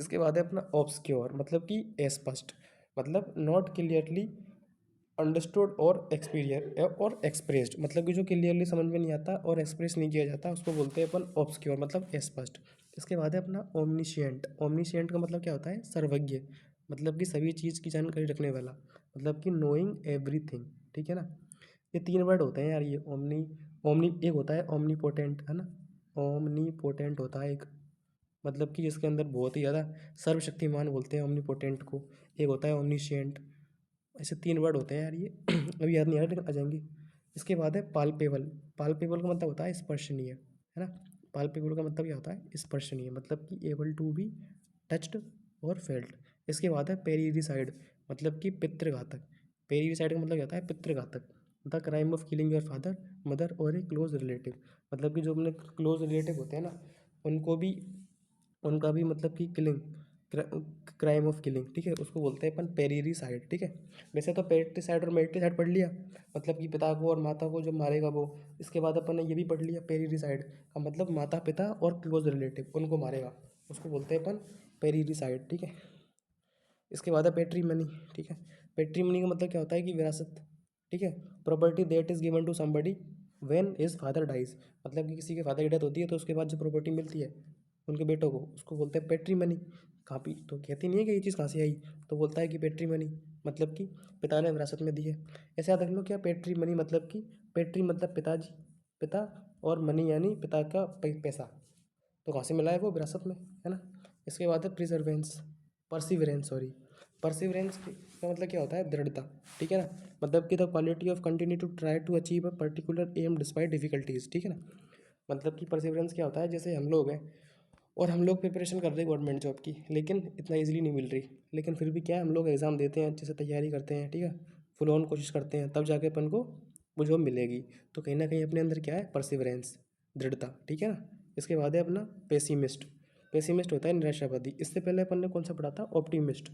इसके बाद है अपना ऑब्सक्योर, मतलब कि अस्पष्ट, मतलब नॉट क्लियरली अंडरस्टूड और एक्सपीरियर और एक्सप्रेस्ड, मतलब कि जो क्लियरली समझ में नहीं आता और एक्सप्रेस नहीं किया जाता उसको बोलते हैं अपन ऑब्सक्योर, मतलब अस्पष्ट। इसके बाद है अपना ओमनिशिएंट। ओमनिशिएंट का मतलब क्या होता है, सर्वज्ञ, मतलब कि सभी चीज़ की जानकारी रखने वाला, मतलब कि नोइंग एवरीथिंग, ठीक है ना। ये तीन वर्ड होते हैं यार, ये ओमनी, ओमनी एक होता है ओमनीपोटेंट, है ना। ओमनीपोटेंट होता है एक, मतलब कि जिसके अंदर बहुत ही ज़्यादा सर्वशक्तिमान बोलते हैं ओमनीपोटेंट को। एक होता है ओमनीशिएंट। ऐसे तीन वर्ड होते हैं यार ये अभी याद नहीं आ रहा लेकिन आ जाएंगे। इसके बाद है पाल्पेबल। पाल्पेबल का मतलब होता है स्पर्शनीय, है ना। पाल्पेबल का मतलब क्या होता है, स्पर्शनीय, मतलब कि एबल टू बी टच्ड और फेल्ट। इसके बाद है पेरिसाइड, मतलब कि पितृघातक। पेरिसाइड का मतलब क्या होता है, पितृघातक। The crime of killing your father, mother or a close relative, मतलब कि जो अपने क्लोज रिलेटिव होते हैं ना, उनको भी, उनका भी मतलब कि किलिंग, क्राइम ऑफ किलिंग, ठीक है, उसको बोलते हैं अपन पेरिसाइड, ठीक है। वैसे तो पेरिसाइड और मेट्रिसाइड पढ़ लिया, मतलब कि पिता को और माता को जब मारेगा वो। इसके बाद अपन ने ये भी पढ़ लिया, पेरिसाइड का मतलब माता पिता और क्लोज रिलेटिव उनको मारेगा, उसको बोलते हैं अपन पेरिसाइड, ठीक है। इसके बाद है पेट्रीमनी, ठीक है। पेट्रीमनी का मतलब क्या होता है कि विरासत, ठीक है। Property that is given to somebody when his father dies, मतलब कि किसी के फादर की डेथ होती है तो उसके बाद जो प्रॉपर्टी मिलती है उनके बेटों को, उसको बोलते हैं पेट्रीमनी। काफ़ी तो कहती नहीं है कि ये चीज़ कहाँ से आई, तो बोलता है कि पेट्रीमनी, मतलब कि पिता ने विरासत में दी है। ऐसे याद रख लो क्या, पेट्रीमनी मतलब कि पेट्री मतलब पिताजी, पिता, और मनी यानी पिता का पैसा, तो कहाँ से मिला है वो, विरासत में, है ना। इसके बाद है प्रिजर्वेंस, परसिवरेंस, सॉरी, परसिवरेंस का मतलब क्या होता है, दृढ़ता, ठीक है ना। मतलब कि the quality of continue to try to achieve a particular aim despite difficulties, ठीक है ना। मतलब कि परसिवरेंस क्या होता है, जैसे हम लोग हैं और हम लोग प्रिपरेशन कर रहे हैं गवर्नमेंट जॉब की, लेकिन इतना इजीली नहीं मिल रही, लेकिन फिर भी क्या है, हम लोग एग्ज़ाम देते हैं, अच्छे से तैयारी करते हैं, ठीक है। फुल ऑन कोशिश करते हैं, तब जाके अपन को वो जॉब मिलेगी। तो कहीं ना कहीं अपने अंदर क्या है, परसिवरेंस, दृढ़ता, ठीक है ना। इसके बाद है अपना पेसिमिस्ट। पेसिमिस्ट होता है निराशावादी। इससे पहले अपन ने कौन सा पढ़ा था, ऑप्टिमिस्ट।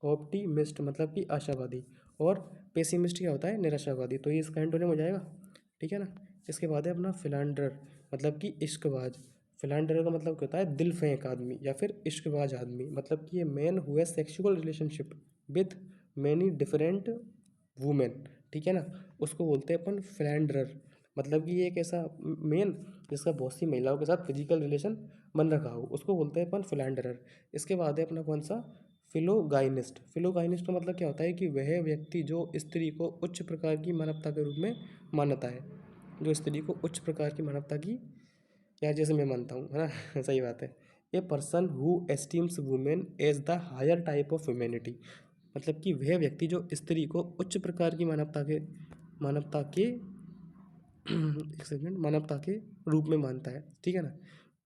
ऑप्टिमिस्ट मतलब कि आशावादी, और पेसिमिस्ट क्या होता है, निराशावादी। तो ये इसका एंटोनिम हो जाएगा, ठीक है ना। इसके बाद है अपना फिलांडर मतलब कि इश्कबाज। फिलांडर का मतलब क्या होता है, दिल फेंक आदमी या फिर इश्कबाज आदमी। मतलब कि ये मैन हुए sexual relationship with many different women, ठीक है ना, उसको बोलते हैं अपन फिलांडरर। मतलब कि ये एक ऐसा मेन जिसका बहुत सी महिलाओं के साथ फिजिकल रिलेशन बन रखा हो, उसको बोलते हैं अपन फिलांडरर। इसके बाद है अपना कौन सा, फिलोगाइनिस्ट। फिलोगाइनिस्ट का मतलब क्या होता है कि वह व्यक्ति जो स्त्री को उच्च प्रकार की मानवता के रूप में मानता है, जो स्त्री को उच्च प्रकार की मानवता की, या जैसे मैं मानता हूँ, है ना सही बात है। A person who esteems women as the higher type of humanity. मतलब कि वह व्यक्ति जो स्त्री को उच्च प्रकार की मानवता के एक सेकेंड, मानवता के रूप में मानता है, ठीक है ना,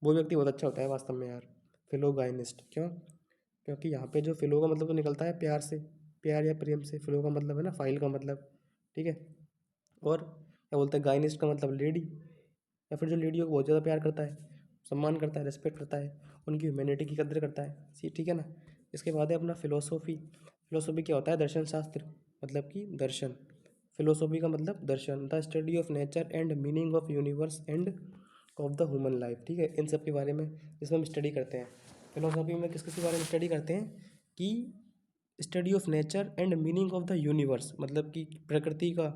वो व्यक्ति बहुत अच्छा होता है वास्तव में यार, फिलोगाइनिस्ट। क्यों? क्योंकि यहाँ पे जो फिलो का मतलब तो निकलता है प्यार से, प्यार या प्रेम से। फिलो का मतलब है ना फाइल का मतलब, ठीक है। और क्या बोलते हैं, गाइनिस्ट का मतलब लेडी, या फिर जो लेडियों को बहुत ज़्यादा प्यार करता है, सम्मान करता है, रिस्पेक्ट करता है, उनकी ह्यूमैनिटी की कदर करता है, सी, ठीक है ना। इसके बाद है अपना फिलोसोफी। फिलोसोफी क्या होता है, दर्शन शास्त्र, मतलब कि दर्शन। फिलोसोफी का मतलब दर्शन, the study of nature and meaning of universe and of the human life, ठीक है। इन सब के बारे में इसमें हम स्टडी करते हैं। फिलोसॉफी में किस किस के बारे में स्टडी करते हैं, कि study of nature and meaning of the universe, मतलब कि प्रकृति का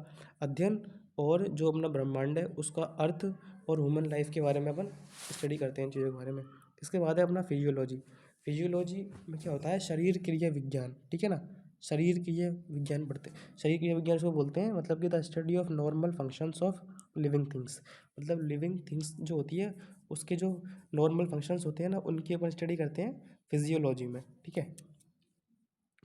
अध्ययन, और जो अपना ब्रह्मांड है उसका अर्थ, और ह्यूमन लाइफ के बारे में अपन स्टडी करते हैं, इन चीज़ों के बारे में। इसके बाद है अपना फिजियोलॉजी। फिजियोलॉजी में क्या होता है, शरीर क्रिया विज्ञान, ठीक है ना। शरीर क्रिया विज्ञान पढ़ते हैं। शरीर क्रिया विज्ञान इसको बोलते हैं, मतलब कि the study of normal functions of living things. मतलब लिविंग थिंग्स जो होती है उसके जो नॉर्मल फंक्शंस होते हैं ना, उनकी अपन स्टडी करते हैं फिजियोलॉजी में, ठीक है।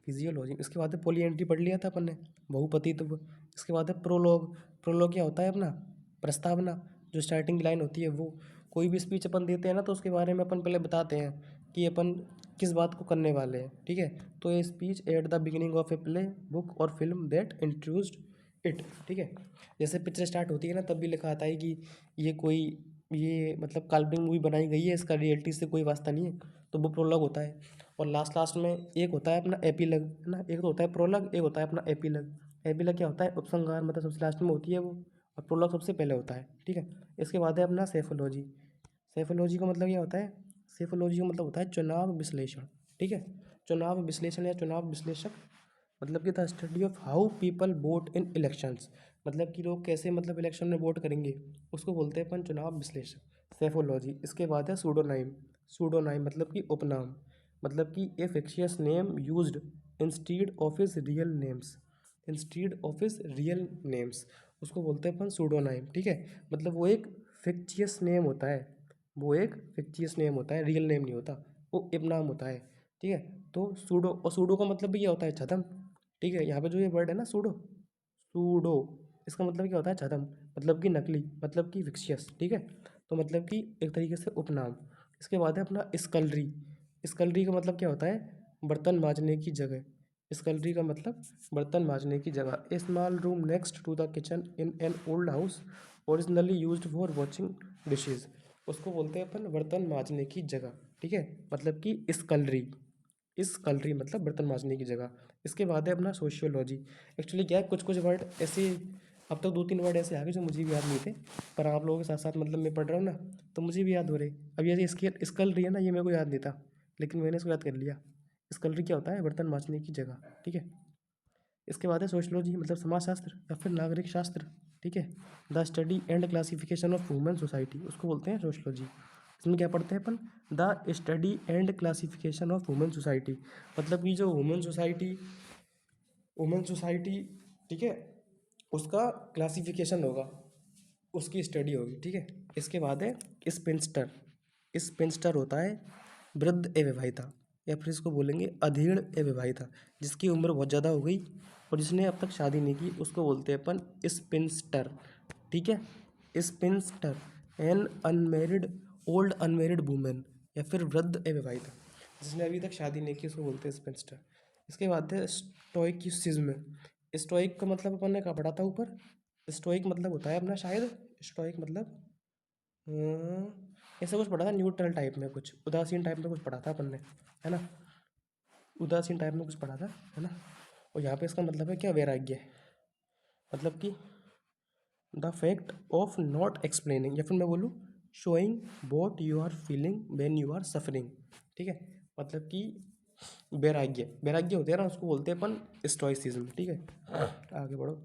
फिजियोलॉजी। इसके बाद है पॉली एंट्री पढ़ लिया था अपन ने, बहुपतित्व। इसके बाद है प्रोलॉग। प्रोलॉग क्या होता है अपना, प्रस्तावना। जो स्टार्टिंग लाइन होती है वो, कोई भी स्पीच अपन देते हैं ना, तो उसके बारे में अपन पहले बताते हैं कि अपन किस बात को करने वाले हैं, ठीक है। तो ये speech at the beginning of a play, book और फिल्म दैट इंट्रोड्यूस्ड इट, ठीक है। जैसे पिक्चर स्टार्ट होती है ना, तब भी लिखा आता है कि ये कोई, ये मतलब काल्पनिक मूवी बनाई गई है, इसका रियलिटी से कोई वास्ता नहीं है, तो वो प्रोलॉग होता है। और लास्ट लास्ट में एक होता है अपना एपीलग, है ना। एक तो होता है प्रोलग, एक होता है अपना एपीलग। एपीलग क्या होता है, उपसंहार, मतलब सबसे लास्ट में होती है वो, और प्रोलग सबसे पहले होता है, ठीक है। इसके बाद है अपना सेफोलॉजी। सेफोलॉजी का मतलब क्या होता है, सेफोलॉजी का मतलब होता है चुनाव विश्लेषण, ठीक है। चुनाव विश्लेषण या चुनाव विश्लेषक, मतलब कि the study of how people vote in elections. मतलब कि लोग कैसे, मतलब इलेक्शन में वोट करेंगे, उसको बोलते हैं अपन चुनाव विश्लेषक, सेफोलॉजी। इसके बाद है सूडोनाइम। सूडोनाइम मतलब कि उपनाम, मतलब कि a fictitious name used instead of his real names, instead of his real names, उसको बोलते हैं अपन सूडोनाइम, ठीक है। मतलब वो एक फिक्शियस नेम होता है, वो एक फिक्शियस नेम होता है, रियल नेम नहीं होता, वो उपनाम होता है, ठीक है। तो सूडो, और सूडो का मतलब भी क्या होता है, छद्म, ठीक है। यहाँ पे जो ये वर्ड है ना सूडो, सूडो, इसका मतलब क्या होता है, छद्म, मतलब कि नकली, मतलब कि फिक्शियस, ठीक है। तो मतलब कि एक तरीके से उपनाम। इसके बाद है अपना स्कलरी। स्कलरी का मतलब क्या होता है, बर्तन मांजने की जगह। स्कलरी का मतलब बर्तन मांजने की जगह। A small room next to the kitchen in an old house originally used for washing dishes, उसको बोलते हैं अपन बर्तन मांजने की जगह, ठीक है। मतलब कि स्कलरी, इस कलरी मतलब बर्तन मांजने की जगह। इसके बाद है अपना सोशियोलॉजी। एक्चुअली क्या है, कुछ कुछ वर्ड ऐसे, अब तक दो तीन वर्ड ऐसे आ गए जो मुझे भी याद नहीं थे, पर आप लोगों के साथ साथ मतलब मैं पढ़ रहा हूँ ना, तो मुझे भी याद हो रहे। अब ये स्कल रही है ना, ये मेरे को याद नहीं था, लेकिन मैंने इसको याद कर लिया। स्कलरी क्या होता है, बर्तन मांजने की जगह, ठीक है। इसके बाद है सोशलॉजी, मतलब समाजशास्त्र या फिर नागरिक शास्त्र, ठीक है। The study and classification of human society, उसको बोलते हैं सोशलॉजी। इसमें क्या पढ़ते हैं अपन, the study and classification of human society, मतलब कि जो ह्यूमन सोसाइटी, ठीक है, उसका क्लासिफिकेशन होगा, उसकी स्टडी होगी, ठीक है। इसके बाद है स्पिंस्टर। स्पिंस्टर होता है वृद्ध अविवाहिता, या फिर इसको बोलेंगे अधीर्ण अविवाहिता, जिसकी उम्र बहुत ज़्यादा हो गई और जिसने अब तक शादी नहीं की, उसको बोलते हैं अपन स्पिंस्टर, ठीक है। Spinster, an unmarried, old unmarried women, या फिर वृद्ध अविवाहिता, जिसने अभी तक शादी नहीं की, उसको बोलते हैं स्पिंस्टर। इसके बाद है स्टोइकिसिज्म। स्टोइक का मतलब अपन ने कहा पढ़ा था ऊपर। स्टोइक मतलब होता है अपना शायद, स्टोइक मतलब ऐसा कुछ पढ़ा था, न्यूट्रल टाइप में कुछ, उदासीन टाइप में कुछ पढ़ा था अपन ने, है ना, उदासीन टाइप में कुछ पढ़ा था, है ना। और यहाँ पे इसका मतलब है क्या, वैराग्य, मतलब कि the fact of not explaining, या फिर मैं बोलूँ showing what you are feeling when you are suffering, ठीक है। मतलब कि वैराग्य, वैराग्य होते हैं ना, उसको बोलते हैं अपन स्टोइसिज्म, ठीक है। आगे बढ़ो।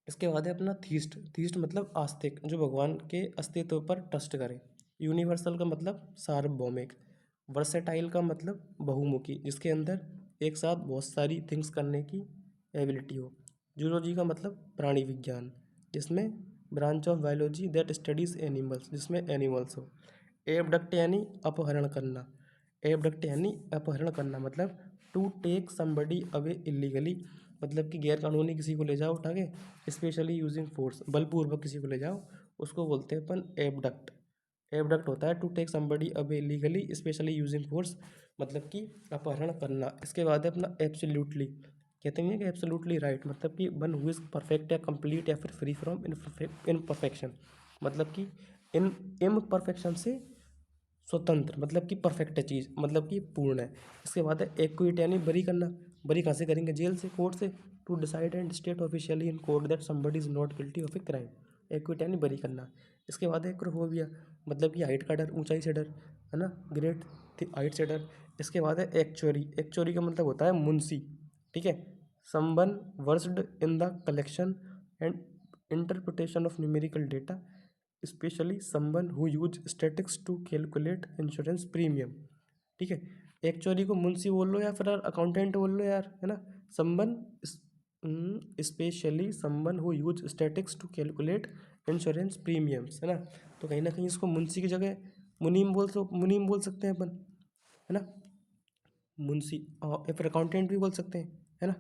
इसके बाद है अपना थीस्ट। थीस्ट मतलब आस्तिक, जो भगवान के अस्तित्व पर ट्रस्ट करे। यूनिवर्सल का मतलब सार्वभौमिक। वर्सेटाइल का मतलब बहुमुखी, जिसके अंदर एक साथ बहुत सारी थिंग्स करने की एबिलिटी हो। जूलॉजी का मतलब प्राणी विज्ञान, जिसमें branch of biology that studies animals, जिसमें एनिमल्स हो। एबडक्ट यानी अपहरण करना। एबडक्ट यानी अपहरण करना मतलब to take somebody away illegally, मतलब कि गैर कानूनी किसी को ले जाओ उठा के, स्पेशली यूजिंग फोर्स, बलपूर्वक किसी को ले जाओ, उसको बोलते हैं अपन एबडक्ट। एबडक्ट होता है to take somebody away illegally especially using force, मतलब कि अपहरण करना। इसके बाद है अपना एब्सोल्युटली, कहते हैं कि एब्सोल्युटली राइट, मतलब कि वन हु इज़ परफेक्ट या कंप्लीट या फिर फ्री फ्रॉम इनपरफेक्शन, मतलब कि इन इम्परफेक्शन से स्वतंत्र, मतलब कि परफेक्ट है चीज़, मतलब कि पूर्ण है। इसके बाद है एक्विट यानी बरी करना। बरी कहाँ से करेंगे, जेल से, कोर्ट से। To decide and state officially in court that somebody is not guilty of a crime. Acquit यानी बरी करना। इसके बाद है एक्रोफोबिया, मतलब कि हाइट का डर, ऊंचाई से डर, है ना, ग्रेट हाइट से डर। इसके बाद है एक्चुअरी। एक्चुअरी का मतलब होता है मुंशी, ठीक है। Someone versed in the collection and interpretation of numerical data, especially someone who use statistics to calculate insurance premium, ठीक है। एक्चुअली को मुंशी बोल लो या फिर अकाउंटेंट बोल लो यार, है ना। Someone especially someone who use statistics to calculate insurance premiums, है ना। तो कहीं ना कहीं इसको मुंशी की जगह मुनीम बोल सकते हैं अपन, है ना, मुंशी, या फिर अकाउंटेंट भी बोल सकते हैं, है ना।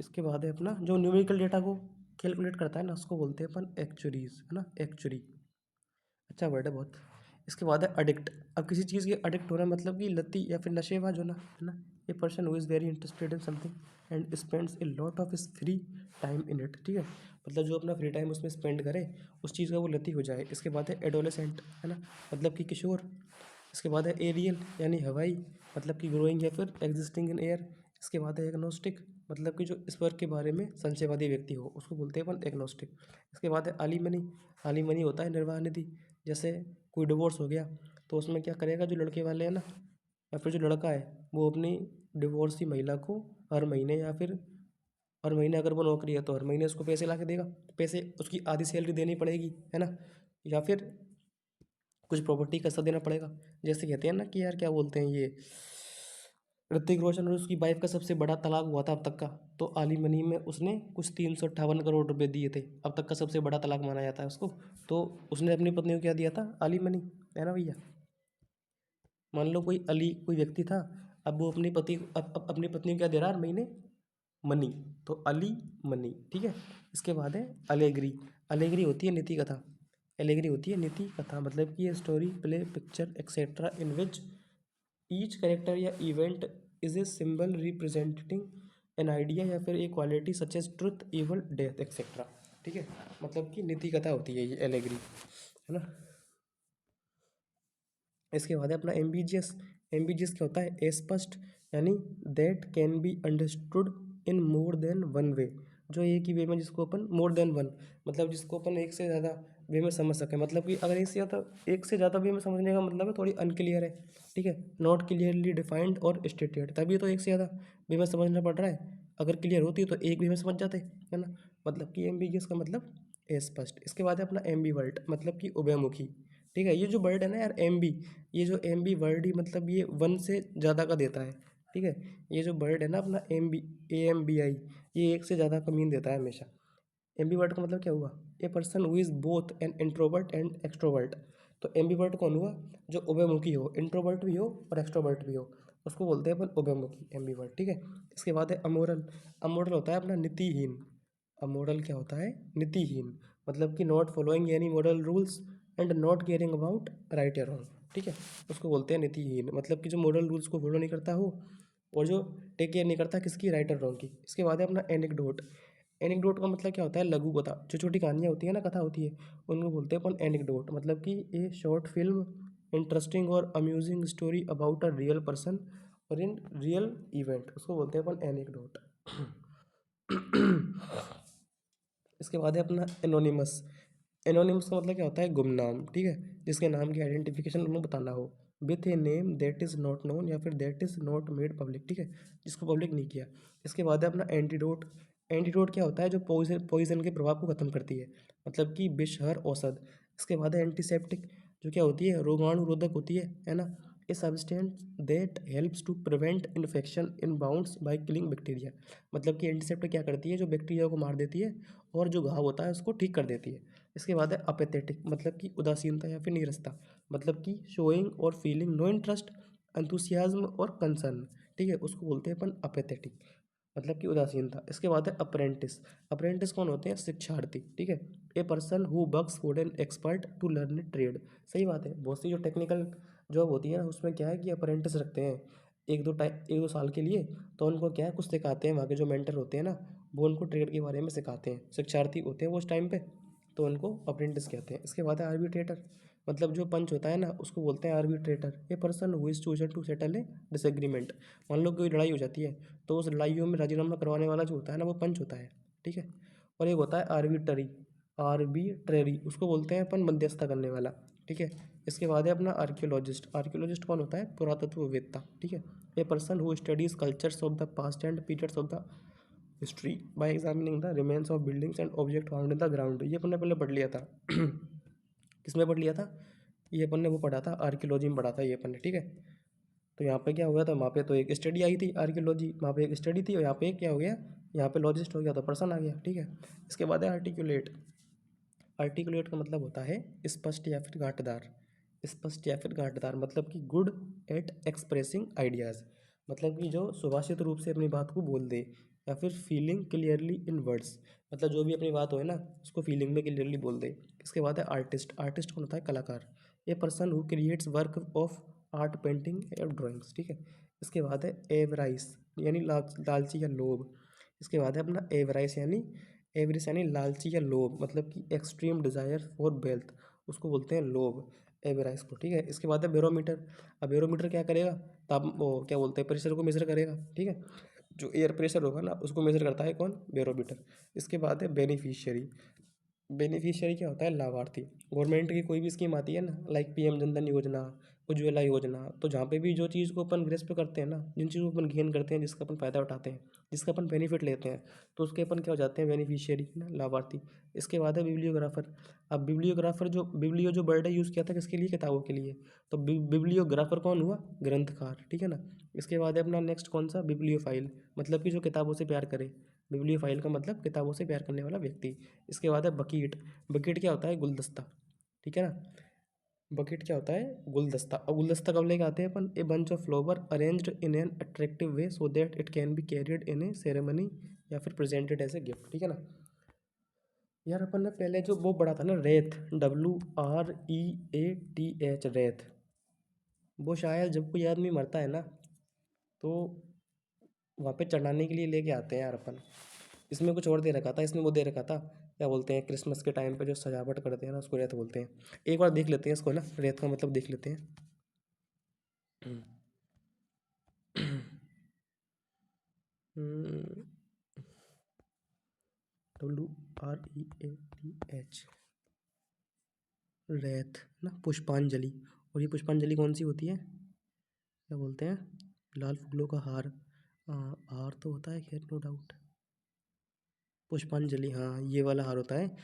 इसके बाद है अपना जो न्यूमेरिकल डेटा को कैलकुलेट करता है ना, उसको बोलते हैं अपन एक्चुरीज, है ना, एक्चुरी, अच्छा वर्ड है बहुत। इसके बाद है अडिक्ट। अब किसी चीज़ के अडिक्ट होना मतलब कि लती या फिर नशेबाज होना, है ना। A person who is very interested in something and spends a lot of his free time in it, ठीक है। मतलब जो अपना फ्री टाइम उसमें स्पेंड करे, उस चीज़ का वो लती हो जाए। इसके बाद है एडोलेसेंट, है ना, मतलब कि किशोर। इसके बाद है एरियल यानी हवाई, मतलब कि ग्रोइंग या फिर एग्जिस्टिंग इन एयर। इसके बाद है एग्नोस्टिक, मतलब कि जो ईश्वर के बारे में संशयवादी व्यक्ति हो, उसको बोलते हैं अपन एग्नोस्टिक। इसके बाद है आलिमनी। आलिमनी होता है निर्वाह निधि। जैसे कोई डिवोर्स हो गया तो उसमें क्या करेगा, जो लड़के वाले हैं ना, या फिर जो लड़का है, वो अपनी डिवोर्सी महिला को हर महीने, या फिर हर महीने अगर वो नौकरी है तो हर महीने उसको पैसे ला के देगा। पैसे उसकी आधी सैलरी देनी पड़ेगी, है ना, या फिर कुछ प्रॉपर्टी का हिस्सा देना पड़ेगा। जैसे कहते हैं ना कि यार क्या बोलते हैं ये, ऋतिक रोशन और उसकी वाइफ का सबसे बड़ा तलाक हुआ था अब तक का, तो आलिमनी में उसने कुछ 358 करोड़ रुपए दिए थे, अब तक का सबसे बड़ा तलाक माना जाता है उसको। तो उसने अपनी पत्नी को क्या दिया था, आलिमनी, है ना भैया। मान लो कोई अली कोई व्यक्ति था, अब वो अपनी पति अब अपनी पत्नी को क्या दे रहा है हर महीने, मनी, तो अली मनी, ठीक है। इसके बाद है अलेगरी। अलेगरी होती है नीति कथा। एलेगरी होती है नीति कथा, मतलब कि story play picture etcetera in which each character या event is a symbol representing an idea या फिर a quality such as truth evil death etcetera, ठीक है। मतलब कि नीति कथा होती है ये एलेगरी, है ना। इसके बाद है अपना एम्बिजियस। एम्बिजियस क्या होता है, स्पष्ट, यानी that can be understood in more than one way, जो एक ही वे में, जिसको अपन मोर देन वन, मतलब जिसको अपन एक से ज़्यादा वे में समझ सकें। मतलब कि अगर एक से ज़्यादा वे में समझने का मतलब है थोड़ी अनक्लियर है, ठीक है, नॉट क्लियरली डिफाइंड और स्टेटेड, तभी तो एक से ज़्यादा वे में समझना पड़ रहा है। अगर क्लियर होती तो एक वे में समझ जाते, है ना। मतलब कि एम्बिगियस का मतलब स्पष्ट। इसके बाद है अपना एम्बीवर्ट, मतलब कि उभयमुखी, ठीक है। ये जो वर्ड है ना यार एम्बी, ये जो एम्बी वर्ड ही मतलब ये वन से ज़्यादा का देता है, ठीक है। ये जो वर्ड है ना अपना एम्बी, AMBI, ये एक से ज़्यादा का मीन देता है हमेशा। एम्बी वर्ड का मतलब क्या हुआ, ए person who is both an introvert and extrovert. तो एम्बी वर्ड कौन हुआ, जो उभयमुखी हो, इंट्रोवर्ट भी हो और एक्सट्रोवर्ट भी हो, उसको बोलते हैं अपन उभयमुखी, एम्बी वर्ड, ठीक है। इसके बाद है अमोरल। अमोरल होता है अपना नीतिहीन। अमोरल क्या होता है, नीतिहीन, मतलब कि not following any moral rules and not caring about right या रॉन्ग, ठीक है, उसको बोलते हैं नीतिहीन। मतलब कि जो मोरल रूल्स को फॉलो नहीं करता हो, और जो टेक केयर नहीं करता किसकी, राइट और रॉन्ग की। इसके बाद है अपना एनेक्डोट। एनेक्डोट का मतलब क्या होता है, लघु कथा। जो छोटी कहानियाँ होती है ना, कथा होती है, उनको बोलते हैं अपन एनेक्डोट। मतलब कि ए शॉर्ट फिल्म, इंटरेस्टिंग और amusing story about a real person और इन रियल इवेंट, उसको बोलते हैं अपन एनेक्डोट। इसके बाद है अपना एनोनिमस। एनोनिमस का मतलब क्या होता है, गुमनाम, ठीक है, जिसके नाम की आइडेंटिफिकेशन उन्हें बताना हो with a name that is not known या फिर that is not made public, ठीक है, जिसको पब्लिक नहीं किया। इसके बाद है अपना एंटीडोट। एंटीडोट क्या होता है, जो पॉइजन के प्रभाव को खत्म करती है, मतलब कि विषहर औषध। इसके बाद है एंटीसेप्टिक, जो क्या होती है, रोगाणुरोधक होती है ना, a substance that helps to prevent infection in wounds by killing bacteria. मतलब कि एंटीसेप्टिक क्या करती है, जो बैक्टीरिया को मार देती है और जो घाव होता है उसको ठीक कर देती है। इसके बाद है अपेथेटिक, मतलब कि उदासीनता या फिर नीरसता, मतलब कि शोइंग और फीलिंग नो इंटरेस्ट, एंथुसियाज्म और कंसर्न, ठीक है, उसको बोलते हैं अपन अपेथेटिक, मतलब कि उदासीनता। इसके बाद है अप्रेंटिस। अप्रेंटिस कौन होते हैं, शिक्षार्थी, ठीक है, a person who works for an expert to learn a trade. सही बात है, बहुत सी जो टेक्निकल जॉब होती है ना, उसमें क्या है कि अप्रेंटिस रखते हैं 1-2 साल के लिए, तो उनको क्या है, कुछ सिखाते हैं, वहाँ के जो मेंटर होते हैं ना, वो उनको ट्रेड के बारे में सिखाते हैं, शिक्षार्थी होते हैं वो उस टाइम पे, तो उनको अप्रेंटिस कहते हैं। इसके बाद है आर्बिट्रेटर, मतलब जो पंच होता है ना, उसको बोलते हैं arbitrator. A person who is chosen to settle a disagreement. मान लो कोई लड़ाई हो जाती है, तो उस लड़ाइयों में राजीनामा करवाने वाला जो होता है ना, वो पंच होता है, ठीक है। और एक होता है आर्बिटरी, आर्बिट्रेरी, उसको बोलते हैं अपन मध्यस्थता करने वाला, ठीक है। इसके बाद है अपना आर्कियोलॉजिस्ट। आर्कियोलॉजिस्ट कौन होता है, पुरातत्ववेत्ता, ठीक है। A person who studies cultures of the past and periods of the history by examining the remains of buildings and object found in the ground. ये अपन ने पहले पढ़ लिया था। किसमें पढ़ लिया था, ये अपन ने वो पढ़ा था, आर्कियोलॉजी में पढ़ा था ये अपन ने, ठीक है। तो यहाँ पे क्या हो गया था, वहाँ पे तो एक स्टडी आई थी आर्कियोलॉजी, वहाँ पे एक स्टडी थी, और यहाँ पे क्या हो गया, यहाँ पे लॉजिस्ट हो गया, तो पर्सन आ गया, ठीक है। इसके बाद है आर्टिकुलेट। आर्टिकुलेट का मतलब होता है स्पष्ट या फिर गांठदार। स्पष्ट या फिर गांठदार, मतलब कि गुड एट एक्सप्रेसिंग आइडियाज़, मतलब कि जो सुभाषित रूप से अपनी बात को बोल दे, या फिर फीलिंग क्लियरली इन वर्ड्स, मतलब जो भी अपनी बात हो है ना, उसको फीलिंग में क्लियरली बोल दे। इसके बाद है आर्टिस्ट। आर्टिस्ट कौन होता है, कलाकार। ए person who creates work of art, painting और ड्राइंग्स, ठीक है। इसके बाद है एवराइस, यानी लालची या लोभ। इसके बाद है अपना एवराइस, यानी एवरिस यानी लालची या लोभ, मतलब कि एक्सट्रीम डिज़ायर फॉर वेल्थ, उसको बोलते हैं लोभ, एवराइस को, ठीक है। इसके बाद है बैरोमीटर। अब बैरोमीटर क्या करेगा, ताप वो क्या बोलते हैं, प्रेशर को मेजर करेगा, ठीक है। जो एयर प्रेशर होगा ना, उसको मेजर करता है कौन, बैरोमीटर। इसके बाद है बेनिफिशियरी। बेनिफिशियरी क्या होता है, लाभार्थी। गवर्नमेंट की कोई भी स्कीम आती है ना, लाइक पीएम जनधन योजना, उज्ज्वला योजना, तो जहाँ पे भी जो चीज़ को अपन ग्रेस्प करते हैं ना, जिन चीज़ों को अपन गेन करते हैं, जिसका अपन फ़ायदा उठाते हैं, जिसका अपन बेनिफिट लेते हैं, तो उसके अपन क्या हो जाते हैं, बेनिफिशियरी ना, लाभार्थी। इसके बाद है बिब्लियोग्राफर। अब बिब्लियोग्राफर, जो बिब्लियो जो वर्ड है यूज़ किया था किसके लिए, किताबों के लिए, तो बिब्लियोग्राफर कौन हुआ, ग्रंथकार, ठीक है ना। इसके बाद है अपना नेक्स्ट कौन सा, बिब्लियोफाइल, मतलब कि जो किताबों से प्यार करे। बिब्लियोफाइल का मतलब किताबों से प्यार करने वाला व्यक्ति। इसके बाद है बकीट। बकेट क्या होता है, गुलदस्ता, ठीक है ना। बकेट क्या होता है, गुलदस्ता। और गुलदस्ता कब लेके आते हैं अपन, a bunch of flower arranged in an attractive way so that it can be carried in a ceremony या फिर प्रेजेंटेड एज ए गिफ्ट, ठीक है ना। यार अपन ने पहले जो वो पढ़ा था ना, रेत, WREATH, रेत, वो शायद जब कोई आदमी मरता है ना, तो वहाँ पे चढ़ाने के लिए लेके आते हैं यार अपन। इसमें कुछ और दे रखा था, इसमें वो दे रखा था, क्या बोलते हैं, क्रिसमस के टाइम पे जो सजावट करते हैं ना, उसको रेत बोलते हैं। एक बार देख लेते हैं इसको ना, रेत का मतलब देख लेते हैं। WREATH, रेत ना, पुष्पांजलि। और ये पुष्पांजलि कौन सी होती है, क्या बोलते हैं, लाल फूलों का हार। हार तो होता है, खैर नो डाउट। पुष्पांजलि, हाँ ये वाला हार होता है,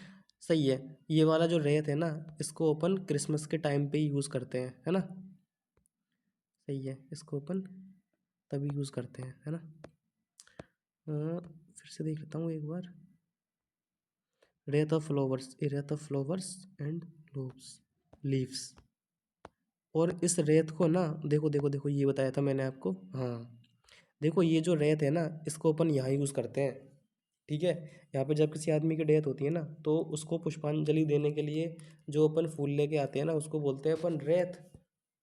सही है। ये वाला जो रेत है ना, इसको अपन क्रिसमस के टाइम पे ही यूज़ करते हैं, है ना। सही है, इसको अपन तभी यूज़ करते हैं, है ना। फिर से देख लेता हूँ एक बार। रेत ऑफ फ्लावर्स, ए रेत of flowers and loaves, leaves. और इस रेत को ना, देखो देखो देखो, ये बताया था मैंने आपको, हाँ देखो, ये जो रेत है ना, इसको अपन यहाँ यूज़ करते हैं, ठीक है। यहाँ पे जब किसी आदमी की डेथ होती है ना, तो उसको पुष्पांजलि देने के लिए जो अपन फूल लेके आते हैं ना, उसको बोलते हैं अपन रेत,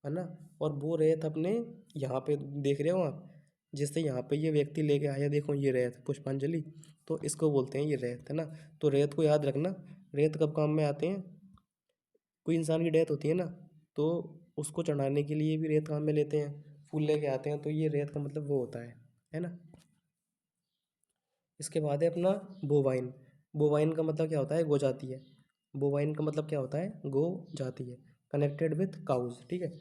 है ना। और वो रेत अपने यहाँ पे देख रहे हो आप, जैसे यहाँ पे ये व्यक्ति लेके आया, देखो ये रेत पुष्पांजलि, तो इसको बोलते हैं ये रेत, है ना। तो रेत को याद रखना, रेत कब काम में आते हैं, कोई इंसान की डेथ होती है ना, तो उसको चढ़ाने के लिए भी रेत काम में लेते हैं, फूल लेके आते हैं, तो ये रेत का मतलब वो होता है ना। इसके बाद है अपना बोवाइन। बोवाइन का मतलब क्या होता है, गो जाती है। बोवाइन का मतलब क्या होता है, गो जाती है, कनेक्टेड विथ काउज, ठीक है।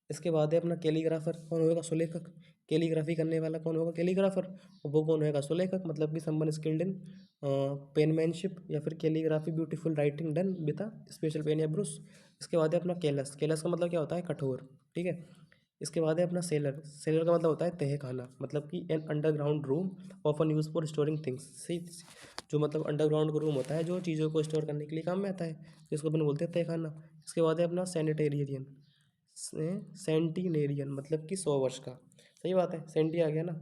इसके बाद है अपना कैलीग्राफर, कौन होगा, सुलेखक। कैलीग्राफी करने वाला कौन होगा, कैलीग्राफर। और वो कौन होगा, सुलेखक, मतलब कि समवन स्किल्ड इन पेनमैनशिप या फिर calligraphy, beautiful writing done with a special pen या ब्रुश। इसके बाद है अपना कैलस। कैलस का मतलब क्या होता है, कठोर, ठीक है। इसके बाद है अपना सेलर। सेलर का मतलब होता है तह खाना, मतलब कि an underground room often use for storing things, सही। जो मतलब अंडरग्राउंड का रूम होता है जो चीज़ों को स्टोर करने के लिए काम में आता है, जिसको अपन बोलते हैं तह खाना। इसके बाद है अपना सैनिटेरियन। सेंटिनेरियन मतलब कि 100 वर्ष का, सही बात है, सेंटी आ गया ना।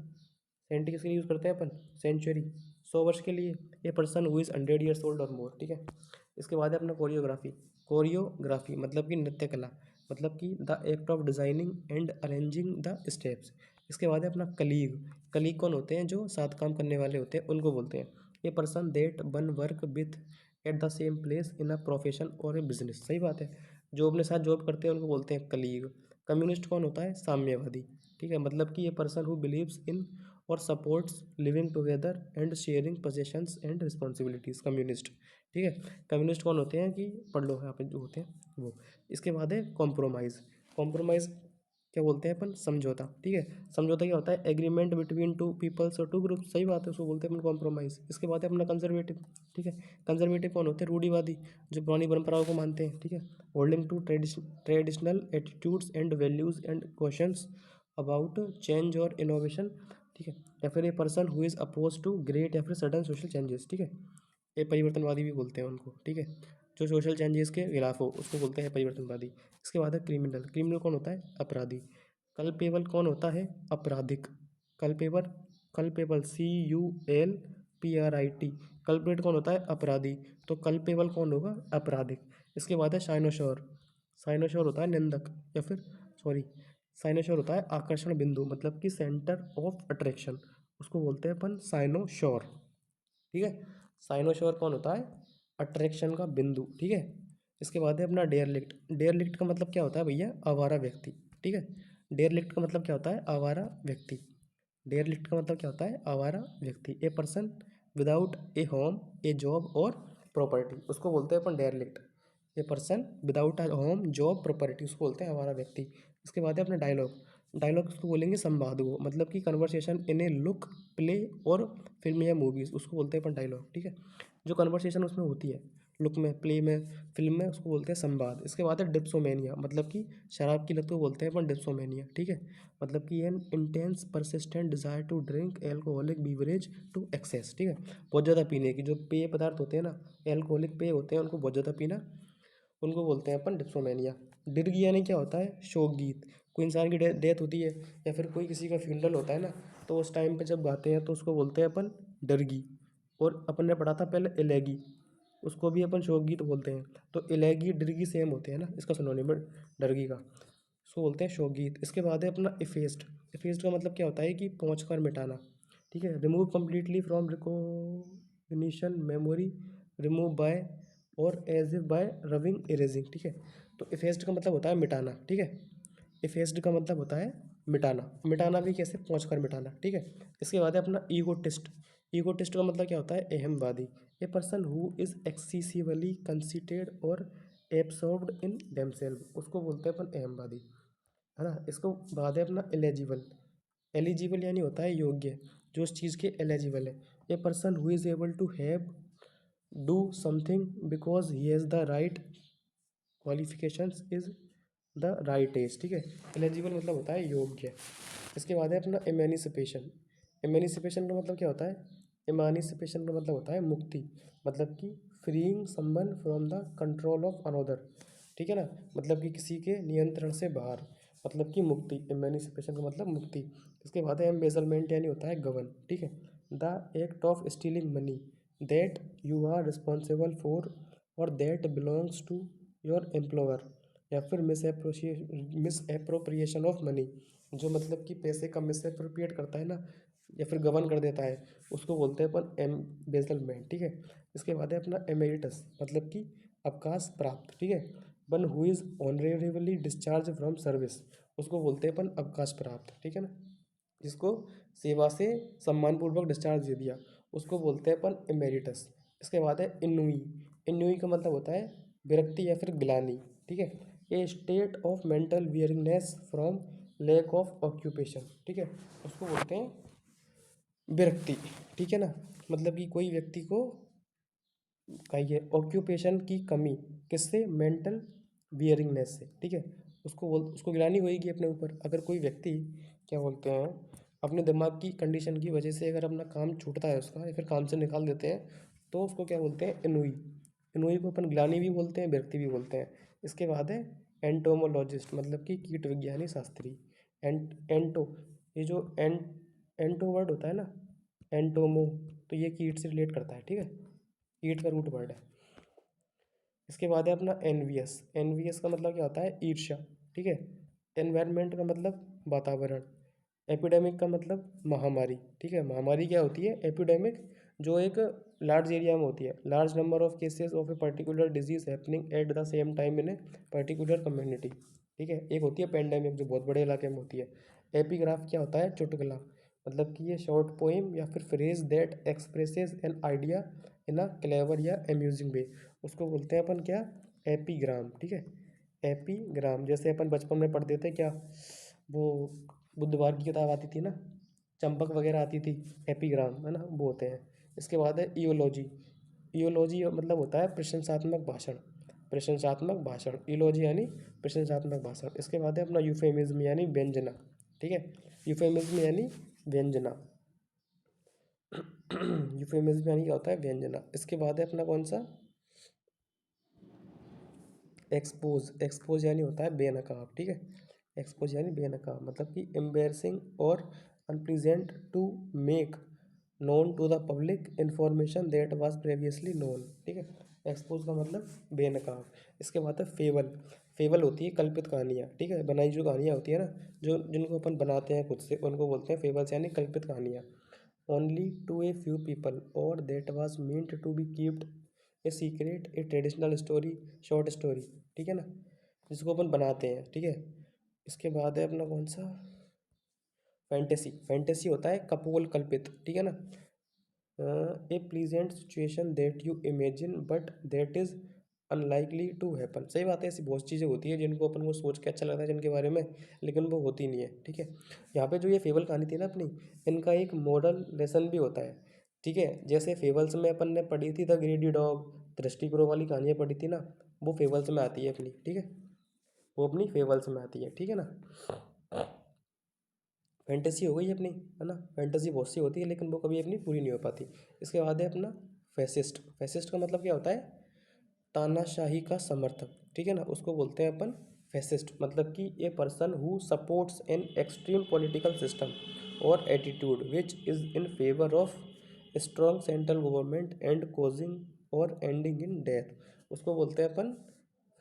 सेंटी किसके लिए यूज़ करते हैं अपन, सेंचुरी, 100 वर्ष के लिए। ए person who is 100 years old और मोर, ठीक है। इसके बाद है अपना कोरियोग्राफी। कोरियोग्राफी मतलब कि नृत्य कला, मतलब कि the act of designing and arranging the steps. इसके बाद है अपना कलीग। कलीग कौन होते हैं, जो साथ काम करने वाले होते हैं, उनको बोलते हैं। A person that one work with at the same place in a profession और ए बिजनेस, सही बात है। जो अपने साथ जॉब करते हैं उनको बोलते हैं कलीग। कम्युनिस्ट कौन होता है, साम्यवादी, ठीक है, मतलब कि ये पर्सन हु बिलीव्स इन और supports living together and sharing possessions and responsibilities, communist, ठीक है। कम्युनिस्ट कौन होते हैं, कि पढ़ लो यहाँ पे जो होते हैं वो। इसके बाद है कॉम्प्रोमाइज़। कॉम्प्रोमाइज़ क्या बोलते हैं अपन, समझौता, ठीक है। समझौता क्या होता है, एग्रीमेंट बिटवीन टू पीपल्स और टू ग्रुप, सही बात है, उसको बोलते हैं अपन कॉम्प्रोमाइज़। इसके बाद है अपना कंजर्वेटिव, ठीक है। कंजर्वेटिव कौन होते हैं, रूढ़िवादी, जो पुरानी परंपराओं को मानते हैं, ठीक है। Holding to traditional attitudes and values and questions about change और इनोवेशन, ठीक है। या फिर a person who is oppose to great या फिर सडन सोशल चेंजेस, ठीक है। ये परिवर्तनवादी भी बोलते हैं उनको, ठीक है। जो सोशल चेंजेस के खिलाफ हो उसको बोलते हैं परिवर्तनवादी। इसके बाद है क्रिमिनल। क्रिमिनल कौन होता है, अपराधी। कल्पेबल कौन होता है, आपराधिक। Culpable, culpable CULPRIT। कल्प्रेट कौन होता है, अपराधी। तो कल्पेबल कौन होगा, आपराधिक। इसके बाद है साइनोशोर। साइनोशोर होता है निंदक, या फिर सॉरी, साइनोशोर होता है आकर्षण बिंदु, मतलब कि सेंटर ऑफ अट्रैक्शन, उसको बोलते हैं अपन साइनोशोर, ठीक है। साइनोशोर कौन होता है, अट्रैक्शन का बिंदु, ठीक है। इसके बाद है अपना डेयरलिफ्ट। डेयरलिफ्ट का मतलब क्या होता है भैया, आवारा व्यक्ति, ठीक है। डेयरलिफ्ट का मतलब क्या होता है, आवारा व्यक्ति। डेयरलिफ्ट का मतलब क्या होता है, आवारा व्यक्ति। A person without a home, a job or property, उसको बोलते हैं अपन derelict. A person without a home, job, property, उसको बोलते हैं आवारा व्यक्ति। इसके बाद है अपना डायलॉग। डायलॉग उसको बोलेंगे संवाद को, मतलब कि conversation in A look, play और फिल्म या मूवीज़, उसको बोलते हैं अपन डायलॉग, ठीक है। जो कन्वर्सेशन उसमें होती है, लुक में, प्ले में, फिल्म में, उसको बोलते हैं संवाद। इसके बाद है डिप्सोमेनिया, मतलब कि शराब की लत को बोलते हैं अपन डिप्सोमेनिया, ठीक है। मतलब कि an intense persistent desire to drink alcoholic beverage to excess, ठीक है। बहुत ज़्यादा पीने की, जो पेय पदार्थ होते हैं ना, एल्कोहलिक पेय होते हैं, उनको बहुत ज़्यादा पीना, उनको बोलते हैं अपन डिप्सोमेनिया। डिर्ग यानी क्या होता है, शोक गीत। कोई इंसान की डेथ होती है या फिर कोई किसी का फ्यूनरल होता है ना, तो उस टाइम पे जब गाते हैं तो उसको बोलते हैं अपन डरगी। और अपन ने पढ़ा था पहले एलेगी, उसको भी अपन शोक गीत बोलते हैं। तो एलेगी डिर्गी सेम होते हैं ना, इसका सिनोनिम है डरगी का, उसको बोलते हैं शोक गीत। इसके बाद है अपना इफेस्ट। इफेस्ट का मतलब क्या होता है, कि पहुँच कर मिटाना, ठीक है। Remove completely from recognition memory, remove by or as if by rubbing erasing, ठीक है। तो इफेस्ड का मतलब होता है मिटाना, ठीक है। इफेस्ड का मतलब होता है मिटाना। मिटाना भी कैसे, पहुँच कर मिटाना, ठीक है। इसके बाद है अपना ईगोटिस्ट। ईगोटिस्ट का मतलब क्या होता है, अहमवादी। A person who is excessively conceited or absorbed in themselves, उसको बोलते हैं अपन अहमवादी, है ना। इसको बाद है अपना एलिजिबल। एलिजिबल यानी होता है योग्य, जो उस चीज़ के एलिजिबल है। A person who is able to have do something because he has the right qualifications is the right age, ठीक है। एलिजिबल मतलब होता है योग्य। इसके बाद है अपना एमेनिसिपेशन। एमेनिसिपेशन का मतलब क्या होता है, एमानिसिपेशन का मतलब होता है मुक्ति, मतलब कि freeing someone from the control of another, ठीक है ना, मतलब कि किसी के नियंत्रण से बाहर, मतलब कि मुक्ति। एमेनिसिपेशन का मतलब मुक्ति। इसके बाद है एम्बेजलमेंट, यानी होता है गबन, ठीक है। The act of stealing money that you are responsible for or that belongs to your employer, या फिर मिस एप्रोप्रिएशन ऑफ मनी, जो मतलब कि पैसे का मिसअप्रोप्रिएट करता है ना, या फिर गबन कर देता है, उसको बोलते हैं अपन एम्बेजलमेंट, ठीक है। इसके बाद है अपना एमेरिटस, मतलब कि अवकाश प्राप्त, ठीक है। One who is honourably discharge from service, उसको बोलते हैं अपन अवकाश प्राप्त, ठीक है ना। जिसको सेवा से सम्मानपूर्वक डिस्चार्ज दे दिया, उसको बोलते हैं अपन एमेरिटस। इसके बाद है इन्नुई। इन्नुई का मतलब होता है विरक्ति या फिर ग्लानि, ठीक है। A state of mental weariness from lack of occupation, ठीक है। उसको बोलते हैं विरक्ति, ठीक है ना। मतलब कि कोई व्यक्ति को कहिए ऑक्यूपेशन की कमी, किससे, मेंटल वियरिंगनेस से, ठीक है। उसको गिलानी होगी अपने ऊपर। अगर कोई व्यक्ति, क्या बोलते हैं, अपने दिमाग की कंडीशन की वजह से अगर अपना काम छूटता है उसका, या फिर काम से निकाल देते हैं, तो उसको क्या बोलते हैं, इनोई। इनोई को अपन ग्लानी भी बोलते हैं, विरक्ति भी बोलते हैं। इसके बाद है एंटोमोलॉजिस्ट, मतलब कि कीट विज्ञानी शास्त्री। एंटो, ये जो एंटो वर्ड होता है ना, एंटोमो, तो ये कीट से रिलेट करता है, ठीक है। कीट का रूट वर्ड है। इसके बाद है अपना एनवीएस। एनवीएस का मतलब क्या होता है, ईर्ष्या, ठीक है। एनवायरनमेंट का मतलब वातावरण। एपिडेमिक का मतलब महामारी, ठीक है। महामारी क्या होती है, एपिडेमिक, जो एक लार्ज एरिया में होती है, large number of cases of a particular disease happening at the same time in a particular community, ठीक है। एक होती है पेंडेमिक, जो बहुत बड़े इलाके में होती है। एपीग्राफ क्या होता है, चुटकुला, मतलब कि ये शॉर्ट पोइम या फिर phrase that expresses an idea in a clever या अम्यूजिंग वे, उसको बोलते हैं अपन क्या, एपीग्राम, ठीक है। एपीग्राम, जैसे अपन बचपन में पढ़ते थे क्या, वो बुधवार की किताब आती थी ना, चंपक वगैरह आती थी, एपीग्राम है ना, वो होते हैं। इसके बाद है ईओलॉजी। ईओलॉजी मतलब होता है प्रशंसात्मक भाषण, प्रशंसात्मक भाषण, ईलॉजी यानी प्रशंसात्मक भाषण। इसके बाद है अपना यूफेमिज्म यानी व्यंजना, ठीक है। यूफेमिज्म यानी व्यंजना। यूफेमिज्म यानी क्या होता है, व्यंजना। इसके बाद है अपना कौन सा, एक्सपोज। एक्सपोज यानी होता है बेनकाब, ठीक है। एक्सपोज यानी बेनकाब, मतलब कि embarrassing or unpleasant to make known to the public information that was previously known, ठीक है। एक्सपोज का मतलब बेनकाब। इसके बाद है फेबल। फेबल होती है कल्पित कहानियाँ, ठीक है, बनाई जो कहानियाँ होती है ना, जो जिनको अपन बनाते हैं खुद से, उनको बोलते हैं फेबल्स यानी कल्पित कहानियाँ। Only to a few people or that was meant to be keeped a secret, a traditional story, short story, ठीक है ना, जिसको अपन बनाते हैं, ठीक है। इसके बाद है अपना कौन सा, फैंटेसी। फैंटेसी होता है कपोल कल्पित, ठीक है ना। A pleasant situation that you imagine but that is unlikely to happen. सही बात है, ऐसी बहुत चीज़ें होती है जिनको अपन को सोच के अच्छा लगता है जिनके बारे में, लेकिन वो होती नहीं है, ठीक है। यहाँ पे जो ये फेबल कहानी थी ना अपनी, इनका एक मॉरल लेसन भी होता है, ठीक है। जैसे फेबल्स में अपन ने पढ़ी थी द ग्रेडी डॉग, दृष्टि ग्रो वाली कहानियाँ पढ़ी थी ना, वो फेबल्स में आती है अपनी, ठीक है। वो अपनी फेबल्स में आती है, ठीक है ना। फैंटेसी हो गई अपनी, है ना। फैंटेसी बहुत सी होती है लेकिन वो कभी अपनी पूरी नहीं हो पाती। इसके बाद है अपना फैसिस्ट। फैसिस्ट का मतलब क्या होता है, तानाशाही का समर्थक, ठीक है ना, उसको बोलते हैं अपन फैसिस्ट। मतलब कि a person who supports an extreme political system और attitude which is in favour of strong central government and causing और एंडिंग इन डेथ, उसको बोलते हैं अपन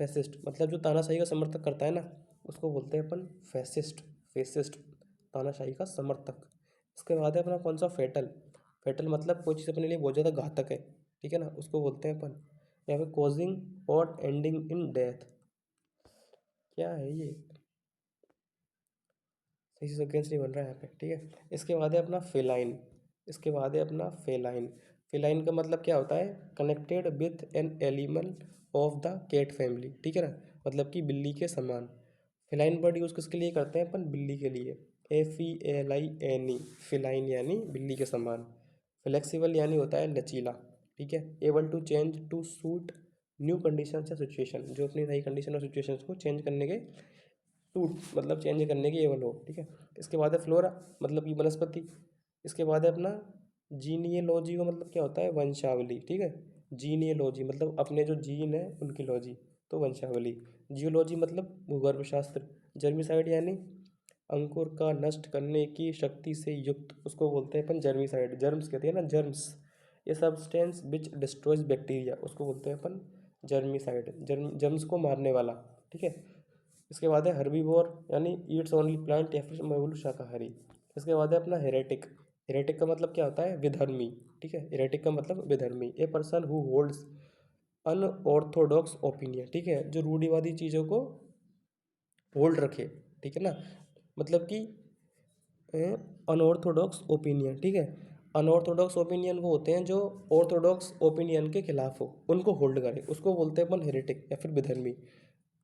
फैसिस्ट। मतलब जो तानाशाही का समर्थक करता है ना, उसको बोलते हैं अपन फैसिस्ट। फैसिस्ट, तानाशाही का समर्थक। इसके बाद है अपना कौन सा, फेटल। फेटल मतलब कोई चीज़ अपने लिए बहुत ज़्यादा घातक है, ठीक है ना, उसको बोलते हैं अपन, या फिर कॉजिंग और एंडिंग इन डेथ। क्या है ये, सही से सेंटेंस नहीं बन रहा है यहाँ पे, ठीक है। इसके बाद है अपना फेलाइन। इसके बाद है अपना फेलाइन। फेलाइन का मतलब क्या होता है, connected with an animal of the cat family, ठीक है ना, मतलब कि बिल्ली के समान। फेलाइन वर्ड यूज़ किसके लिए करते हैं अपन, बिल्ली के लिए। FELINE, फेलाइन यानी बिल्ली के समान। फ्लेक्सिबल यानी होता है लचीला, ठीक है। Able to change to suit new condition या सिचुएशन, जो अपनी नई कंडीशन और सिचुएशंस को चेंज करने के, सूट मतलब चेंज करने की एबल हो, ठीक है। इसके बाद है फ्लोरा, मतलब कि वनस्पति। इसके बाद है अपना जीनियोलॉजी का मतलब क्या होता है, वंशावली, ठीक है। जीनियोलॉजी मतलब अपने जो जीन है उनकी लॉजी, तो वंशावली। जियोलॉजी मतलब भूगर्भ शास्त्र। जर्मिसाइड यानी अंकुर का नष्ट करने की शक्ति से युक्त, उसको बोलते हैं अपन जर्मिसाइड। जर्म्स कहते हैं ना, जर्म्स, ये सब्सटेंस विच डिस्ट्रॉयज बैक्टीरिया, उसको बोलते हैं अपन जर्मिसाइड। जर्म्स को मारने वाला, ठीक है। इसके बाद है हर्बीवोर यानी ईट्स ओनली प्लांट या फिर मवेलू शाकाहारी। इसके बाद है अपना हेरेटिक। हेरेटिक का मतलब क्या होता है? विधर्मी। ठीक है, हेरेटिक का मतलब विधर्मी। A person who holds unorthodox opinion. ठीक है, जो रूढ़िवादी चीज़ों को होल्ड रखे। ठीक है ना, मतलब कि अनऑर्थोडॉक्स ओपिनियन। ठीक है, अनऑर्थोडॉक्स ओपिनियन वो होते हैं जो ऑर्थोडॉक्स ओपिनियन के खिलाफ हो, उनको होल्ड करे, उसको बोलते हैं अपन हेरेटिक या फिर विधर्मी,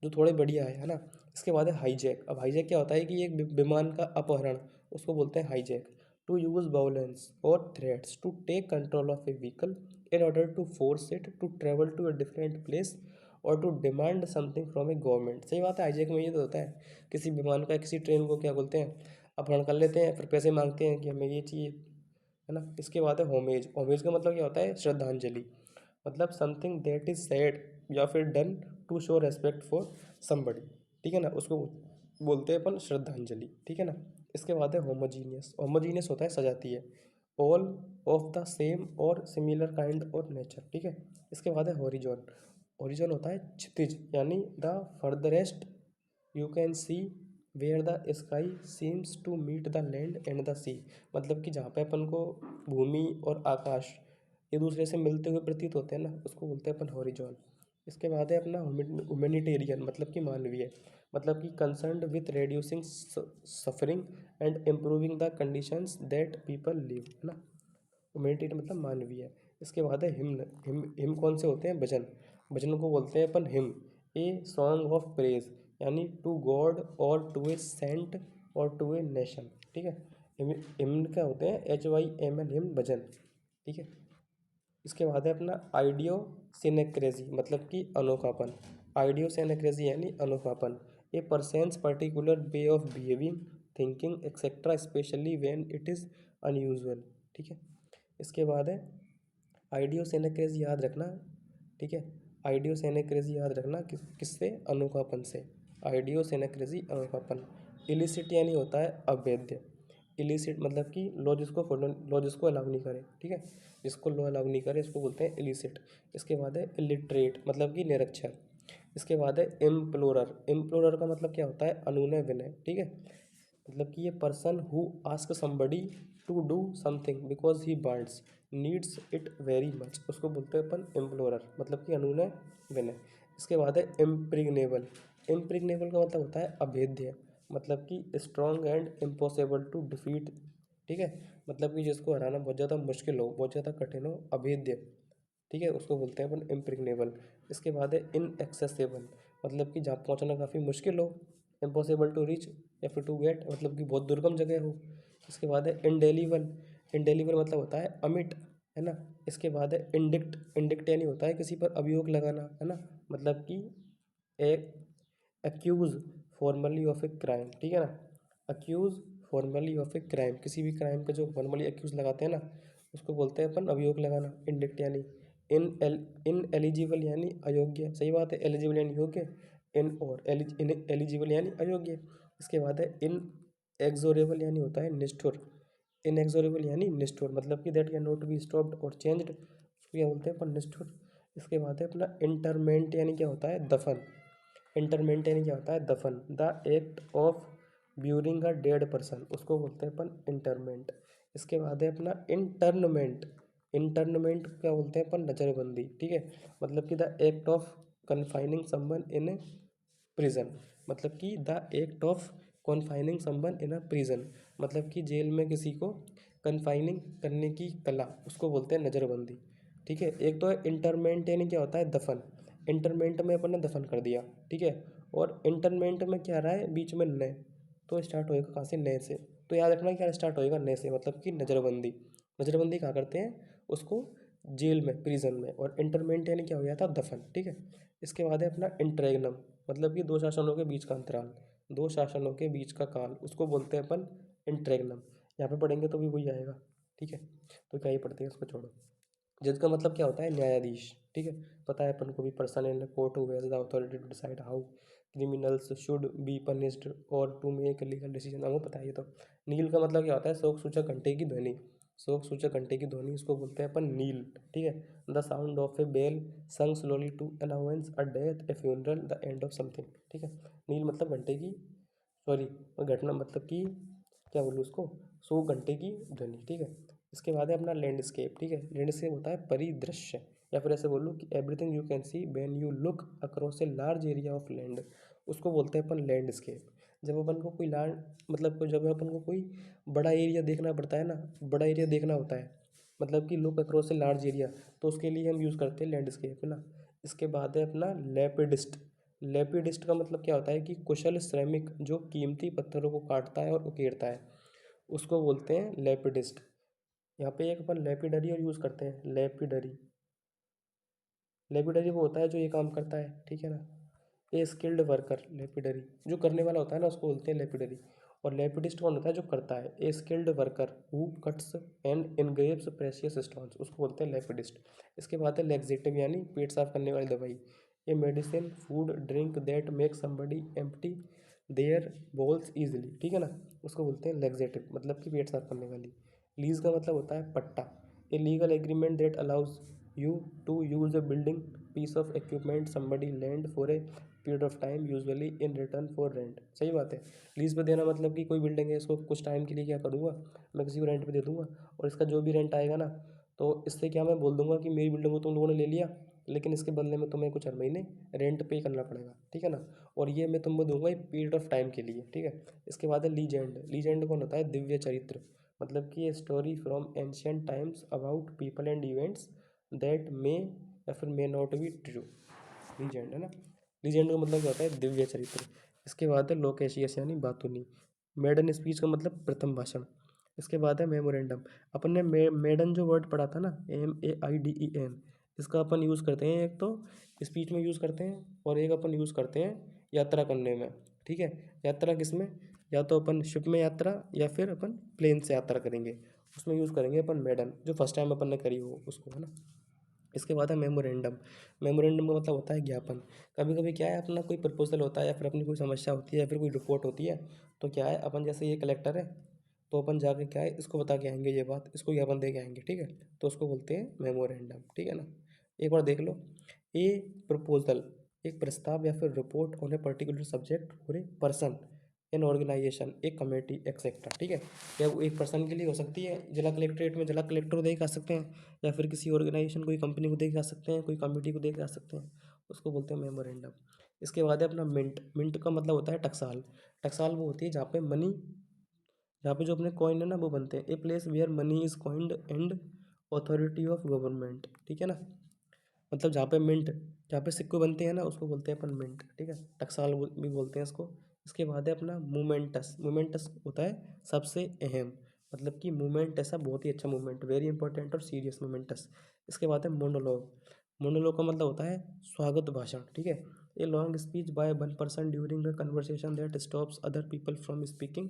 जो थोड़े बढ़िया है ना। इसके बाद है हाईजैक। अब हाईजैक क्या होता है कि एक विमान का अपहरण, उसको बोलते हैं हाईजैक। टू यूज वायलेंस और threats to take control of a vehicle in order to force it to travel to a different place और to demand something from a government. सही बात है, हाईजैक में ये तो होता है, किसी विमान का किसी ट्रेन को क्या बोलते हैं, अपहरण कर लेते हैं, फिर पैसे मांगते हैं कि हमें ये चाहिए, है ना। इसके बाद है होमेज। होमेज का मतलब क्या होता है? श्रद्धांजलि, मतलब समथिंग दैट इज सेड या फिर done to show respect for somebody. ठीक है ना, उसको बोलते हैं अपन श्रद्धांजलि। ठीक है ना। इसके बाद है होमोजीनियस। होमोजीनियस होता है सजाती है, ऑल ऑफ द सेम और सिमिलर काइंड और नेचर। ठीक है। इसके बाद है हॉरिजॉन। हॉरिजॉन होता है क्षितिज, यानी the furthest you can see where the sky seems to meet the land and the sea. मतलब कि जहाँ पे अपन को भूमि और आकाश एक दूसरे से मिलते हुए प्रतीत होते हैं ना, उसको बोलते हैं अपन हॉरिजॉन। इसके बाद है अपना ह्यूमैनिटेरियन, मतलब कि मानवीय, मतलब कि concerned with reducing suffering and improving the conditions that people live, है ना। ह्यूमैनिटेरियन मतलब मानवीय। इसके बाद है हिम्न। हिम कौन से होते हैं? भजन। भजन को बोलते हैं अपन hymn. A song of praise, यानी टू गॉड और टू ए सेंट और टू ए नेशन। ठीक है, हिम्न क्या होते हैं? HYMN, हिम भजन। ठीक है। इसके बाद है अपना आइडियो सिनेक्रेजी, मतलब कि अनोखापन। आइडियो सिनेक्रेजी यानी अनोखापन। A person's particular way of behaving, thinking etcetera especially when it is unusual. ठीक है। इसके बाद है आइडियो सिनेक्रेजी, याद रखना। ठीक है, आइडियो सिनेक्रेजी याद रखना किससे? अनोखापन से। आइडियो सिनेक्रेजी अनोखापन। इलिसिट यानी होता है अवैध। इलिसिट मतलब कि लॉ जिसको फॉलो, लॉ जिसको अलाउ नहीं करे। ठीक है, जिसको लॉ अलाउ नहीं करे इसको बोलते हैं इलिसिट। इसके बाद है इलिटरेट, मतलब कि निरक्षर। इसके बाद है इम्प्लोरर। इम्प्लोरर का मतलब क्या होता है? अनुनय विनय। ठीक है, मतलब कि ये person who ask somebody to do something because he wants needs it very much, उसको बोलते हैं अपन इम्प्लोरर, मतलब कि अनुनय विनय। इसके बाद है इम्प्रिग्नेबल। इम्प्रिग्नेबल का मतलब होता है अभेद्य, मतलब कि strong and impossible to defeat. ठीक है, मतलब कि जिसको हराना बहुत ज़्यादा मुश्किल हो, बहुत ज़्यादा कठिन हो, अभेद्य। ठीक है, उसको बोलते हैं अपन इम्प्रिग्नेबल। इसके बाद है इनएक्सेसिबल, मतलब कि जहाँ पहुँचना काफ़ी मुश्किल हो। इम्पॉसिबल टू रीच या फिर टू गेट, मतलब कि बहुत दुर्गम जगह हो। इसके बाद है इंडेलीबल। इंडेलीबल मतलब होता है अमिट, है ना। इसके बाद है इंडिक्ट। इंडिक्ट यानी होता है किसी पर अभियोग लगाना, है ना, मतलब कि एक accuse formally of a crime. ठीक है ना, accuse formally of a crime, किसी भी क्राइम का जो फॉर्मली अक्यूज लगाते हैं ना, उसको बोलते हैं अपन अभियोग लगाना। इंडिक्ट यानी इन एलिजिबल यानी अयोग्य। सही बात है, एलिजिबल यानी योग्य, इन और इन एलिजिबल यानी अयोग्य। इसके बाद है इन एक्सोरेबल यानी होता है निष्ठुर। इनएक्सोरेबल यानी निष्ठुर, मतलब कि that can not be stopped और चेंज्ड, उसको क्या बोलते हैं अपन? निष्ठुर। इसके बाद है अपना इंटरमेंट, यानी क्या होता है? दफन। इंटरमेंट यानी क्या होता है? दफन। The act of burying a dead person, उसको बोलते हैं अपन इंटरमेंट। इसके बाद है अपना इंटरनमेंट। इंटरनमेंट क्या बोलते हैं अपन? नज़रबंदी। ठीक है, मतलब कि the act of confining someone in a prison, मतलब कि the act of confining someone in a prison, मतलब कि जेल में किसी को कन्फाइनिंग करने की कला, उसको बोलते हैं नज़रबंदी। ठीक है, एक तो है इंटरमेंट, यानी क्या होता है? दफन। इंटरमेंट में अपन ने दफन कर दिया। ठीक है, और इंटरमेंट में क्या रहा है? बीच में नए, तो स्टार्ट होएगा कहाँ से? नए से। तो याद रखना क्या स्टार्ट होएगा? नए से, मतलब कि नज़रबंदी। नज़रबंदी कहाँ करते हैं? उसको जेल में, प्रिजन में। और इंटरमेंट यानी क्या हो गया था? दफन। ठीक है। इसके बाद है अपना इंटरेगनम, मतलब कि दो शासनों के बीच का अंतराल, दो शासनों के बीच का काल, उसको बोलते हैं अपन इंटरेगनम। यहाँ पे पढ़ेंगे तो भी वही आएगा। ठीक है, तो क्या ही पढ़ते हैं, उसको छोड़ो। जज का मतलब क्या होता है? न्यायाधीश। ठीक है, पता है अपन को भी, person in court who has the authority to decide how criminals should be punished और टू मेक लीगल डिसीजन, हमको पता है ये तो। नील का मतलब क्या होता है? शोक सूचक घंटे की ध्वनि। शोक सूचक घंटे की ध्वनि, उसको बोलते हैं अपन नील, ठीक है। The sound of a bell sung slowly to announce a death, a funeral, the end of something, ठीक है। नील मतलब घंटे की, सॉरी, घटना मतलब कि क्या बोलूँ उसको, सो घंटे की ध्वनि, ठीक है। इसके बाद है अपना लैंडस्केप, ठीक है। लैंडस्केप होता है परिदृश्य, या फिर ऐसे बोलूँ कि everything you can see when you look across a large area of land, उसको बोलते हैं अपन लैंडस्केप। जब अपन को कोई लार्ज, मतलब जब अपन को कोई बड़ा एरिया देखना पड़ता है ना, बड़ा एरिया देखना होता है, मतलब कि look across a large area, तो उसके लिए हम यूज़ करते हैं लैंडस्केप, है ना। इसके बाद है अपना लेपिडिस्ट। लेपिडिस्ट का मतलब क्या होता है कि कुशल श्रमिक जो कीमती पत्थरों को काटता है और उकेरता है, उसको बोलते हैं लेपिडिस्ट। यहाँ पे एक अपन लेपिडरी और यूज़ करते हैं, लेपिडरी। लेपिडरी वो होता है जो ये काम करता है, ठीक है ना। ए स्किल्ड वर्कर, लेपिडरी जो करने वाला होता है ना, उसको बोलते हैं लेपिडरी। और लेपिडिस्ट कौन होता है, जो करता है। A skilled worker who cuts and engraves precious stones, उसको बोलते हैं लेपिडिस्ट। इसके बाद है लेक्सेटिव, यानी पेट साफ करने वाली दवाई। A medicine food drink that make somebody empty their bowels easily, ठीक है ना, उसको बोलते हैं लेक्सेटिव, मतलब कि पेट साफ करने वाली। लीज का मतलब होता है पट्टा। A legal agreement that allows you to use a building piece of equipment somebody lend for a period of time usually in return for rent, सही बात है। लीज पे देना मतलब कि कोई बिल्डिंग है, इसको कुछ टाइम के लिए क्या करूँगा, मैं किसी को रेंट पे दे दूंगा, और इसका जो भी रेंट आएगा ना, तो इससे क्या मैं बोल दूंगा कि मेरी बिल्डिंग को तुम लोगों ने ले लिया, लेकिन इसके बदले में तुम्हें कुछ हर महीने रेंट पे करना पड़ेगा, ठीक है ना। और ये मैं तुमको दूंगा एक पीरियड ऑफ टाइम के लिए, ठीक है। इसके बाद है लीजेंड। लीजेंड कौन होता है, दिव्य चरित्र, मतलब कि ये story from ancient times about people and events that may या फिर may not be true, legend, है ना। लीजेंड का मतलब क्या होता है, दिव्य चरित्र। इसके बाद है लोकेशियस, यानी बातूनी। मेडन स्पीच का मतलब प्रथम भाषण। इसके बाद है मेमोरेंडम। अपन ने मेडन जो वर्ड पढ़ा था ना, MAIDEN, इसका अपन यूज़ करते हैं, एक तो स्पीच में यूज़ करते हैं, और एक अपन यूज़ करते हैं यात्रा करने में, ठीक है। यात्रा किस में, या तो अपन शिप में यात्रा, या फिर अपन प्लेन से यात्रा करेंगे, उसमें यूज़ करेंगे अपन मेडन, जो फर्स्ट टाइम अपन ने करी हो उसको, है ना। इसके बाद है मेमोरेंडम। मेमोरेंडम का मतलब होता है ज्ञापन। कभी कभी क्या है, अपना कोई प्रपोजल होता है, या फिर अपनी कोई समस्या होती है, या फिर कोई रिपोर्ट होती है, तो क्या है, अपन जैसे ये कलेक्टर है, तो अपन जाके क्या है, इसको बता के आएंगे ये बात, इसको ज्ञापन दे के आएंगे, ठीक है। तो उसको बोलते हैं मेमोरेंडम, ठीक है ना। एक बार देख लो, ए प्रपोजल, एक प्रस्ताव या फिर report on a particular subject for a person, an organization, एक कमेटी एक्सेट्रा, ठीक है। या वो एक पर्सन के लिए हो सकती है, जिला कलेक्ट्रेट में जिला कलेक्टर को दे के आ सकते हैं, या फिर किसी ऑर्गेनाइजेशन, कोई कंपनी को दे के आ सकते हैं, कोई कमेटी को दे के आ सकते हैं, उसको बोलते हैं मेमोरेंडम। इसके बाद है अपना मिंट। मिंट का मतलब होता है टकसाल। टकसाल वो होती है जहाँ पे मनी, जहाँ पे जो अपने कॉइन है ना वो बनते हैं। A place where money is coined and authority of government, ठीक है ना। मतलब जहाँ पे मिंट, जहाँ पे सिक्के बनते हैं ना, उसको बोलते हैं अपन मिंट, ठीक है। टकसाल भी बोलते हैं इसको। इसके बाद है अपना मोमेंटस। मोमेंटस होता है सबसे अहम, मतलब कि मूवमेंट ऐसा बहुत ही अच्छा मूवमेंट, वेरी इंपॉर्टेंट और सीरियस मोमेंटस। इसके बाद है मोनोलॉग। मोनोलॉग का मतलब होता है स्वागत भाषण, ठीक है। A long speech by one person during a conversation that stops other people from speaking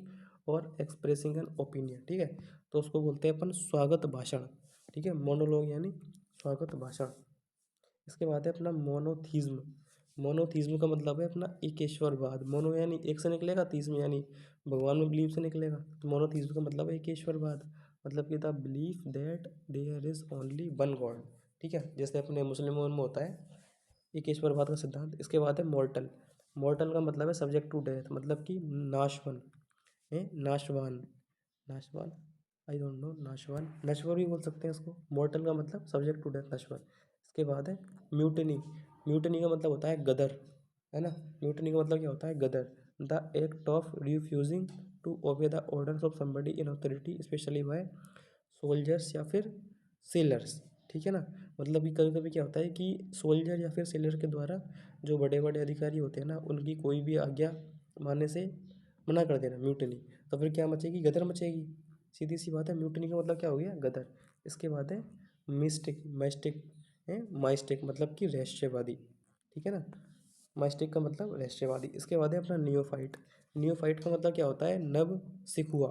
और एक्सप्रेसिंग एन ओपिनियन, ठीक है। तो उसको बोलते हैं अपन स्वागत भाषण, ठीक है। मोनोलॉग यानी स्वागत भाषण। इसके बाद है अपना मोनोथीज्म। मोनोथीज्म का मतलब है अपना एकेश्वरवाद। मोनो यानी एक से निकलेगा, तीज्म यानी भगवान में बिलीव से निकलेगा, तो मोनोथीज्म का मतलब है एकेश्वरवाद, मतलब कि the belief that there is only one God, ठीक है। जैसे अपने मुस्लिमों में होता है एकेश्वरवाद का सिद्धांत। इसके बाद है मॉर्टल। मॉर्टल का मतलब है सब्जेक्ट टू डेथ, मतलब कि नाशवन है, नाशवान, नाशवान, आई डोंट नो, नाशवान, नश्वर भी बोल सकते हैं इसको। मॉर्टल का मतलब सब्जेक्ट टू डेथ, नश्वर। इसके बाद है म्यूटनी। म्यूटनी का मतलब होता है गदर, है ना। म्यूटनी का मतलब क्या होता है, गदर। The act of refusing to obey the orders of somebody in authority especially by soldiers या फिर सेलर्स, ठीक है ना। मतलब कि कभी कभी क्या होता है कि सोल्जर या फिर सेलर के द्वारा जो बड़े बड़े अधिकारी होते हैं ना, उनकी कोई भी आज्ञा मानने से मना कर देना, म्यूटनी। तो फिर क्या मचेगी, गदर मचेगी, सीधी सी बात है। म्यूटनी का मतलब क्या हो गया, गदर। इसके बाद है मिस्टिक, मैस्टिक है, माइस्टिक मतलब कि रहस्यवादी, ठीक है ना। माइस्टिक का मतलब रहस्यवादी। इसके बाद है अपना नियोफाइट। नियोफाइट का मतलब क्या होता है, नव सिखुआ।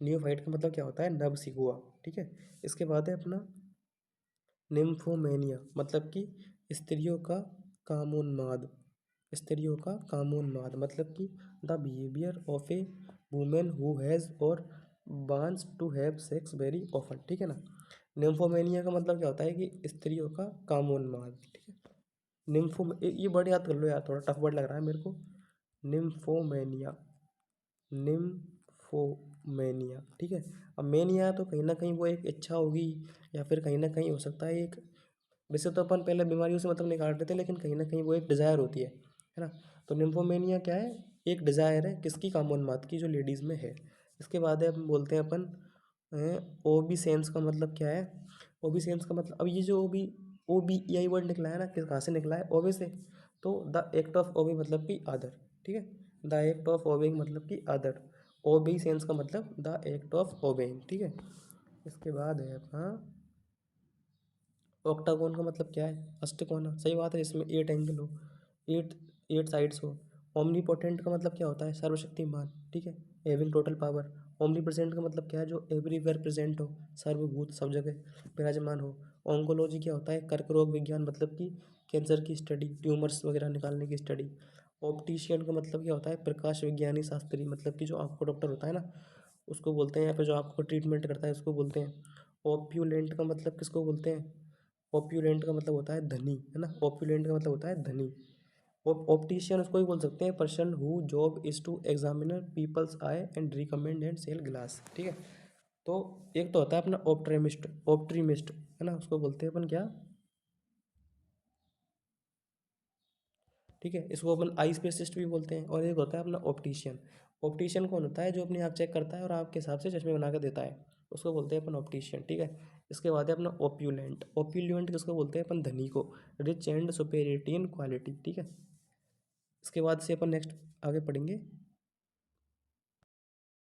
नियोफाइट का मतलब क्या होता है, नव सिखुआ, ठीक है। इसके बाद है अपना निम्फोमेनिया, मतलब कि स्त्रियों का कामोन्माद। स्त्रियों का कामोन्माद मतलब कि the behaviour of a woman who has और wants to have sex very often, ठीक है ना। निम्फोमेनिया का मतलब क्या होता है कि स्त्रियों का कामोन्माद, ठीक है। ये वर्ड याद कर लो यार, थोड़ा टफ वर्ड लग रहा है मेरे को। निम्फोमेनिया, निम्फोमेनिया, ठीक है। अब मेनिया तो कहीं ना कहीं वो एक इच्छा होगी, या फिर कहीं ना कहीं हो सकता है एक, वैसे तो अपन पहले बीमारियों से मतलब निकाल रहे थे, लेकिन कहीं ना कहीं वो एक डिज़ायर होती है ना। तो निम्फोमेनिया क्या है, एक डिज़ायर है किसकी, कामोन्माद की, जो लेडीज़ में है। इसके बाद है हम बोलते हैं अपन ओबीसेंस का मतलब क्या है। ओबीसेंस का मतलब, अब ये जो ओ बी ई आई वर्ड निकला है ना, किस कहाँ से निकला है, ओबे से। तो द एक्ट ऑफ ओबे मतलब कि आदर, ठीक है। द एक्ट ऑफ ओबेइंग मतलब कि आदर। ओबीसेंस का मतलब द एक्ट ऑफ ओबेइंग, ठीक है। इसके बाद है अपना ऑक्टागोन का मतलब क्या है, अष्टकोना, सही बात है, इसमें 8 एंगल हो, एट एट साइड्स हो। ओमनीपोटेंट का मतलब क्या होता है, सर्वशक्तिमान, ठीक है, हैविंग टोटल पावर। ओमनीप्रेजेंट का मतलब क्या है, जो एवरीवेयर प्रेजेंट हो, सर्वभूत सब जगह विराजमान हो। ऑन्कोलॉजी क्या होता है, कर्क रोग विज्ञान मतलब कि कैंसर की स्टडी, ट्यूमर्स वगैरह निकालने की स्टडी। ऑप्टिशियन का मतलब क्या होता है, प्रकाश विज्ञानी शास्त्री, मतलब कि जो आँख का डॉक्टर होता है ना, उसको बोलते हैं, या फिर जो आपको ट्रीटमेंट करता है उसको बोलते हैं। ऑप्यूलेंट का मतलब किसको बोलते हैं, ऑप्यूलेंट का मतलब होता है धनी, है ना। ऑप्यूलेंट का मतलब होता है धनी। ऑप्टिशियन उसको ही बोल सकते हैं, person who job is to examiner peoples eye and recommend and sell glass, ठीक है। तो एक तो होता है अपना ऑप्ट्रेमिस्ट, ऑप्ट्रीमिस्ट, है ना, उसको बोलते हैं अपन क्या, ठीक है। इसको अपन आई स्पेसिस्ट भी बोलते हैं। और एक होता है अपना ऑप्टिशियन। ऑप्टिशियन कौन होता है, जो अपनी आँख चेक करता है और आपके हिसाब से चश्मे बना कर देता है, उसको बोलते हैं अपन ऑप्टिशियन, ठीक है। इसके बाद है अपना ओप्यूलेंट। ओप्यूलेंट किसको बोलते हैं अपन, धनी को, rich and superiority in quality, ठीक है। इसके बाद से अपन नेक्स्ट आगे पढ़ेंगे